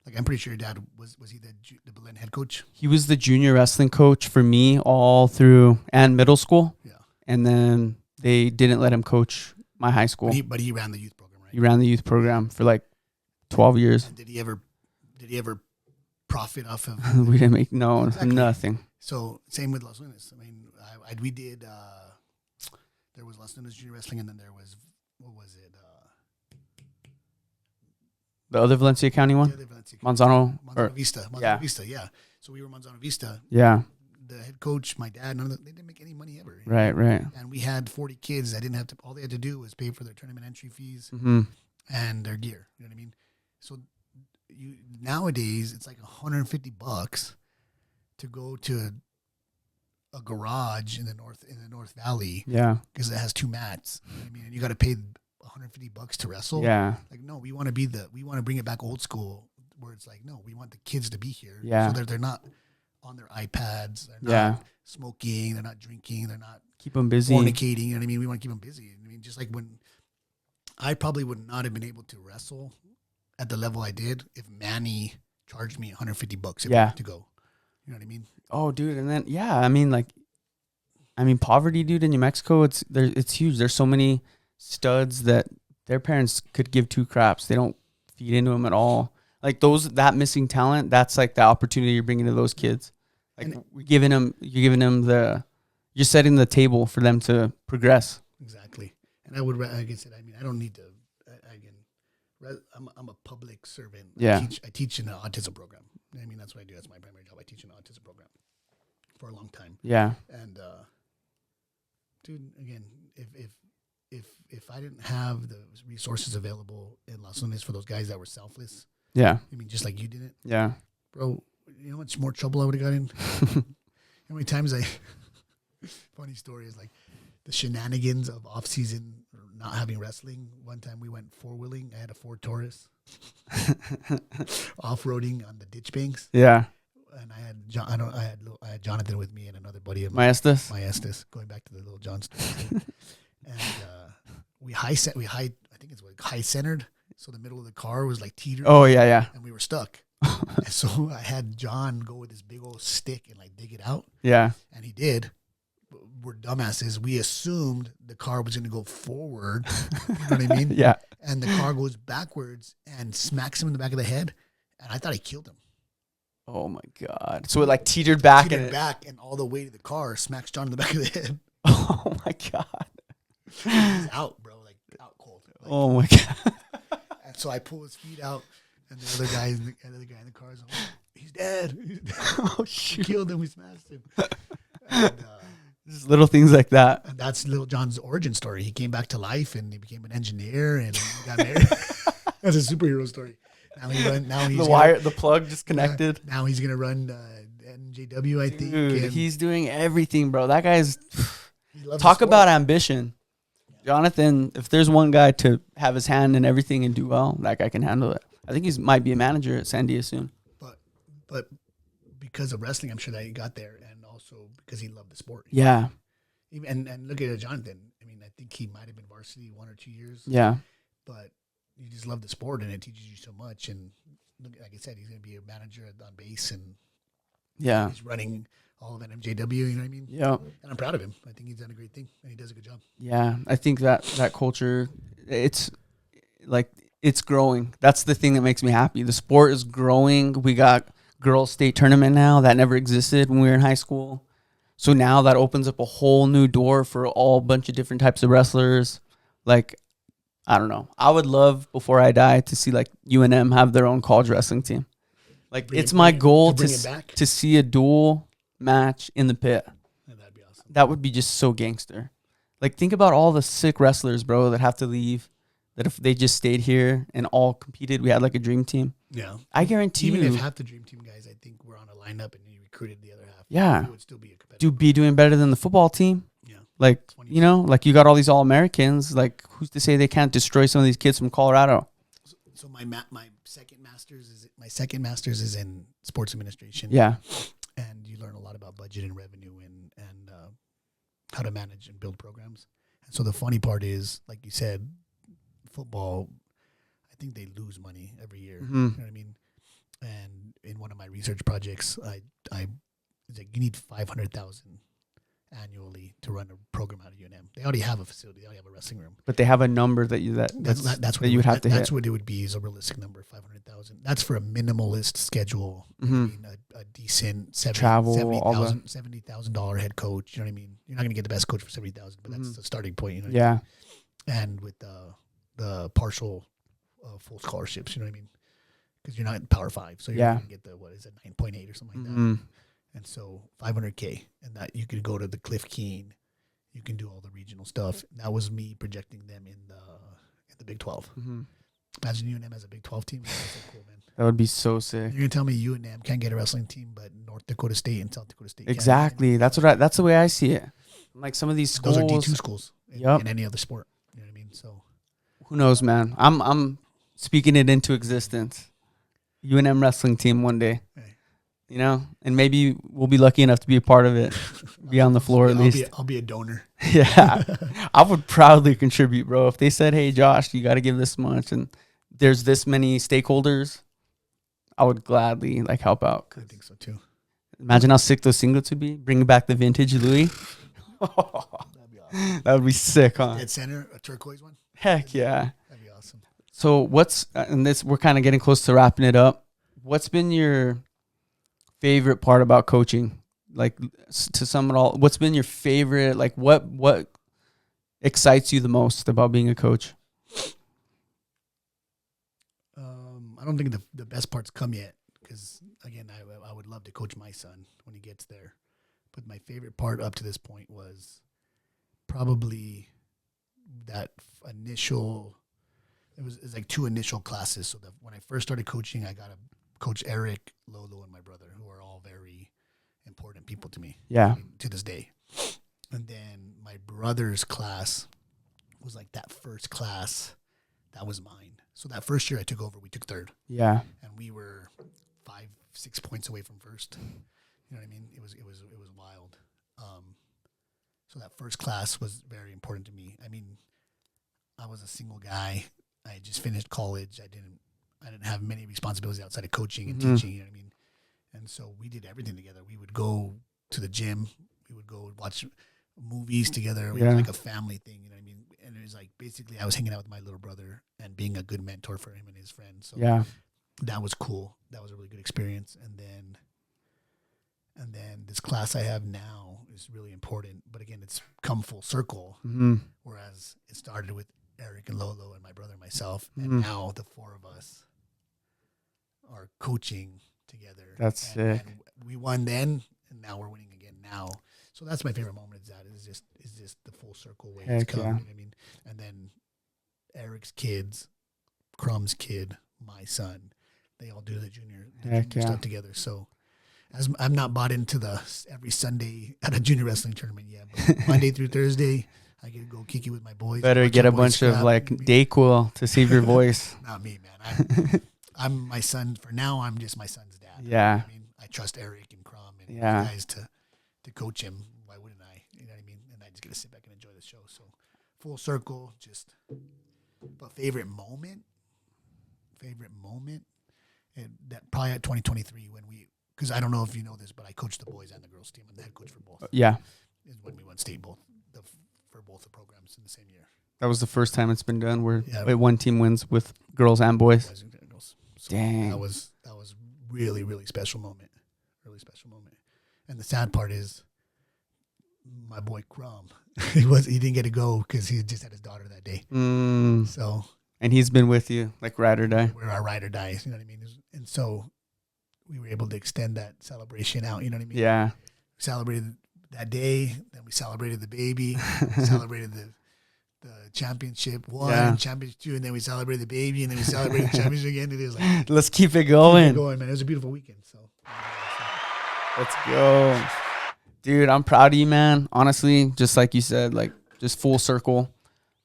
like, I'm pretty sure your dad was he the Belen head coach? He was the junior wrestling coach for me all through and middle school. Yeah. And then they didn't let him coach my high school. But he ran the youth program, right? He ran the youth program for like 12 years. And did he ever profit off of? We didn't make Exactly. nothing. So same with Las Lunas. I mean, we did. There was Las Lunas Junior Wrestling, and then there was what was it? The other Valencia County one? The other Valencia Manzano. Vista. Yeah. Vista. Yeah. So we were Manzano Vista. Yeah. The head coach, my dad, they didn't make any money ever. Right. And we had 40 kids that didn't have to. All they had to do was pay for their tournament entry fees Mm-hmm. and their gear. You know what I mean? So nowadays it's like $150 to go to a garage in the North Valley. Yeah. Because it has 2 mats. You know what I mean, and you got to pay $150 to wrestle. Yeah. Like, no, we want to bring it back old school where it's like, no, we want the kids to be here. Yeah. So that they're not on their iPads. They're not smoking. They're not drinking. They're not Keep them busy. fornicating. You know what I mean? We want to keep them busy. I mean, just like when I probably would not have been able to wrestle at the level I did if Manny charged me $150 to go. You know what I mean? Oh, dude. And then, poverty, dude, in New Mexico, it's huge. There's so many studs that their parents could give 2 craps. They don't feed into them at all. Like that missing talent, that's like the opportunity you're bringing to those kids. Like, you're giving them you're setting the table for them to progress. Exactly. And I would, like I said, I mean, I don't need to, I'm a public servant. Yeah. I teach in an autism program. I mean, that's what I do. That's my primary job. I teach in an autism program for a long time. Yeah. And, dude, again, if I didn't have the resources available in Las Lunas for those guys that were selfless, Yeah. I mean, just like you didn't, Yeah. bro, you know how much more trouble I would have got in? How many times funny story is like the shenanigans of off season not having wrestling. One time we went 4-wheeling. I had a Ford Taurus off-roading on the ditch banks. Yeah. And I had Jonathan with me and another buddy of mine. Maestas. Going back to the little John story. And we high centered. So the middle of the car was like teetered. Oh, yeah. And we were stuck. And so I had John go with this big old stick and like dig it out. Yeah. And he did. We're dumbasses. We assumed the car was going to go forward. You know what I mean? Yeah. And the car goes backwards and smacks him in the back of the head. And I thought he killed him. Oh, my God. So it like teetered back. And all the way to the car smacks John in the back of the head. Oh, my God. He's out, bro. Like, out cold. Like, Oh, my God. And so I pull his feet out. And the other guy in the car is like, he's dead. Oh, We shoot. killed him. We smashed him. And, Just little things like that. and that's Little John's origin story. He came back to life and he became an engineer and got married. That's a superhero story. The plug just connected. Now he's gonna run NJW, I think. Dude, and he's doing everything, bro. That guy's he loves talk the sport. about ambition. Jonathan, if there's one guy to have his hand in everything and do well, that guy can handle it. I think he might be a manager at Sandia soon. But because of wrestling, I'm sure that he got there, and also because he loved the sport. Yeah. And look at Jonathan. I mean, I think he might have been varsity 1 or 2 years. Yeah. But you just love the sport, and it teaches you so much. And like I said, he's going to be a manager on base, and Yeah. he's running all of MJW. You know what I mean? Yeah. And I'm proud of him. I think he's done a great thing, and he does a good job. Yeah. I think that culture, it's growing. That's the thing that makes me happy. The sport is growing. We got girls state tournament now that never existed when we were in high school. So now that opens up a whole new door for all bunch of different types of wrestlers. Like, I don't know. I would love before I die to see like UNM have their own college wrestling team. Like, it's my goal bring it back. to see a dual match in the pit. Yeah, that'd be awesome. That would be just so gangster. Like, think about all the sick wrestlers, bro, that have to leave. That if they just stayed here and all competed, we had like a dream team. Yeah. I guarantee Even you. if half the dream team guys, I think, were on a lineup and you recruited the other half. Yeah. It would still be a competitive. Be doing better than the football team. Yeah. Like, you know, like you got all these All-Americans. Like, who's to say they can't destroy some of these kids from Colorado? So my second master's is in sports administration. Yeah. And you learn a lot about budget and revenue and how to manage and build programs. And so the funny part is, like you said, football, I think they lose money every year. Mhm. You know what I mean? And in one of my research projects, I it's like you need $500,000 annually to run a program out of UNM. They already have a facility. They already have a wrestling room. But they have a number that you That's what you would have to hit. That's what it would be, is a realistic number, 500,000. That's for a minimalist schedule. Mhm. I mean, a decent Travel, $70,000 head coach. You know what I mean? You're not going to get the best coach for 70,000, but that's the starting point. You know what I Yeah. mean? And with the partial full scholarships, you know what I mean? Because you're not in Power 5, so you're going to get the 9.8 or something like that. And so $500K, and that you could go to the Cliff Keen, you can do all the regional stuff. That was me projecting them in the Big 12. Imagine UNM as a Big 12 team. That's so cool, man. That would be so sick. You're gonna tell me UNM can't get a wrestling team, but North Dakota State and South Dakota State Exactly. can. That's the way I see it. Like some of these schools, Those are D2 schools in any other sport. You know what I mean? So who knows, man? I'm speaking it into existence. UNM wrestling team one day. Hey. You know, and maybe we'll be lucky enough to be a part of it. Be on the floor at least. I'll be a donor. Yeah. I would proudly contribute, bro. If they said, hey, Josh, you got to give this much and there's this many stakeholders, I would gladly like help out. I think so too. Imagine how sick those singlets would be. Bringing back the vintage Louis. That'd be awesome. That would be sick, huh? Dead center, a turquoise one. Heck yeah. That'd be awesome. So what's, and this, we're kind of getting close to wrapping it up. What's been your favorite part about coaching? Like, to sum it all, what's been your favorite, like what excites you the most about being a coach? I don't think the best part's come yet, because again, I would love to coach my son when he gets there. But my favorite part up to this point was probably that initial. It was like 2 initial classes. So that when I first started coaching, I got to coach Eric, Lolo, and my brother, who are all very important people to me. Yeah. I mean, to this day. And then my brother's class was like that first class that was mine. So that first year I took over, we took third. Yeah. And we were 5-6 points away from first. You know what I mean? It was wild. So that first class was very important to me. I mean, I was a single guy. I had just finished college. I didn't have many responsibilities outside of coaching and teaching, you know what I mean? And so we did everything together. We would go to the gym. We would go watch movies together. We had like a family thing, you know what I mean? And it was like, basically I was hanging out with my little brother and being a good mentor for him and his friends. So that was cool. That was a really good experience. And then this class I have now is really important. But again, it's come full circle. Whereas it started with Eric and Lolo and my brother and myself. And now the 4 of us are coaching together. That's sick. And we won then, and now we're winning again now. So that's my favorite moment. Is just the full circle way it's come. You know what I mean? And then Eric's kids, Crumb's kid, my son, they all do the junior stuff together. So as I'm not bought into the every Sunday at a junior wrestling tournament yet, but Monday through Thursday, I get to go kick it with my boys. Better get a bunch of like Dayquil to save your voice. Not me, man. I'm my son. For now, I'm just my son's dad. Yeah. I mean, I trust Eric and Crum and guys to coach him. Why wouldn't I? You know what I mean? And I just get to sit back and enjoy the show. So full circle, but favorite moment, and that probably at 2023 because I don't know if you know this, but I coached the boys and the girls team. I'm the head coach for both. Yeah. Is when we won state for both the programs in the same year. That was the first time it's been done where one team wins with girls and boys. So dang. That was really, really special moment. Really special moment. And the sad part is my boy Crum, he didn't get to go because he just had his daughter that day. So and he's been with you like ride or die. We're our ride or dies, you know what I mean? And so we were able to extend that celebration out, you know what I mean? Yeah. celebrated that day. Then we celebrated the baby. Celebrated the championship one, championship two, and then we celebrated the baby, and then we celebrated the championship again. And it was like, let's keep it going. Man. It was a beautiful weekend. So let's go, dude. I'm proud of you, man. Honestly, just like you said, like just full circle.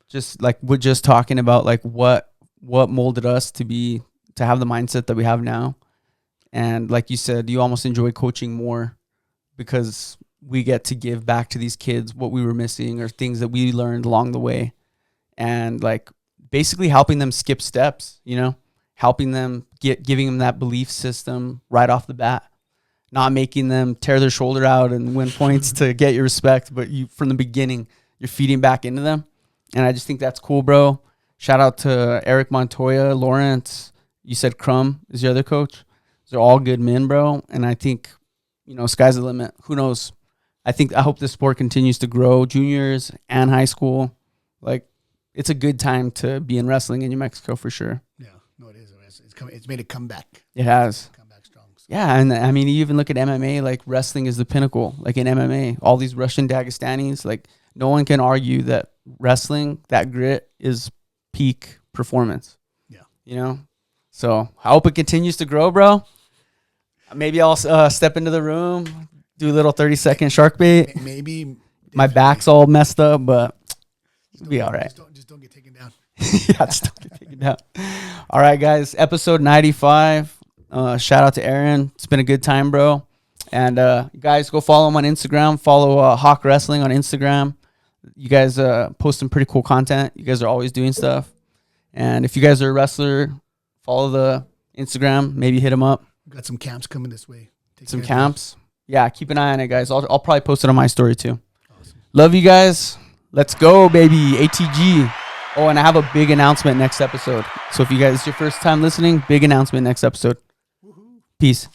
Just like we're just talking about like what molded us to have the mindset that we have now. And like you said, you almost enjoy coaching more because we get to give back to these kids what we were missing or things that we learned along the way. And like basically helping them skip steps, helping them giving them that belief system right off the bat, not making them tear their shoulder out and win points to get your respect. But you, from the beginning, you're feeding back into them. And I just think that's cool, bro. Shout out to Eric Montoya, Lawrence. You said Crum is your other coach. They're all good men, bro. And I think, sky's the limit. Who knows? I hope this sport continues to grow, juniors and high school. Like, it's a good time to be in wrestling in New Mexico for sure. Yeah, no, it is. It's made a comeback. It has. Come back strong. So. Yeah, and I mean, you even look at MMA, like wrestling is the pinnacle. Like in MMA, all these Russian Dagestanis, like no one can argue that wrestling, that grit is peak performance. Yeah. So I hope it continues to grow, bro. Maybe I'll step into the room, do a little 30-second shark bait. Maybe. My back's all messed up, but it'll be all right. Just don't get taken down. Yeah, just don't get taken down. All right, guys. Episode 95. Shout out to Ahren. It's been a good time, bro. And guys, go follow him on Instagram. Follow Hawk Wrestling on Instagram. You guys post some pretty cool content. You guys are always doing stuff. And if you guys are a wrestler, follow the Instagram. Maybe hit him up. We've got some camps coming this way. Some camps. Yeah, keep an eye on it, guys. I'll probably post it on my story, too. Awesome. Love you guys. Let's go, baby. ATG. Oh, and I have a big announcement next episode. So if you guys, it's your first time listening, big announcement next episode. Woo-hoo. Peace.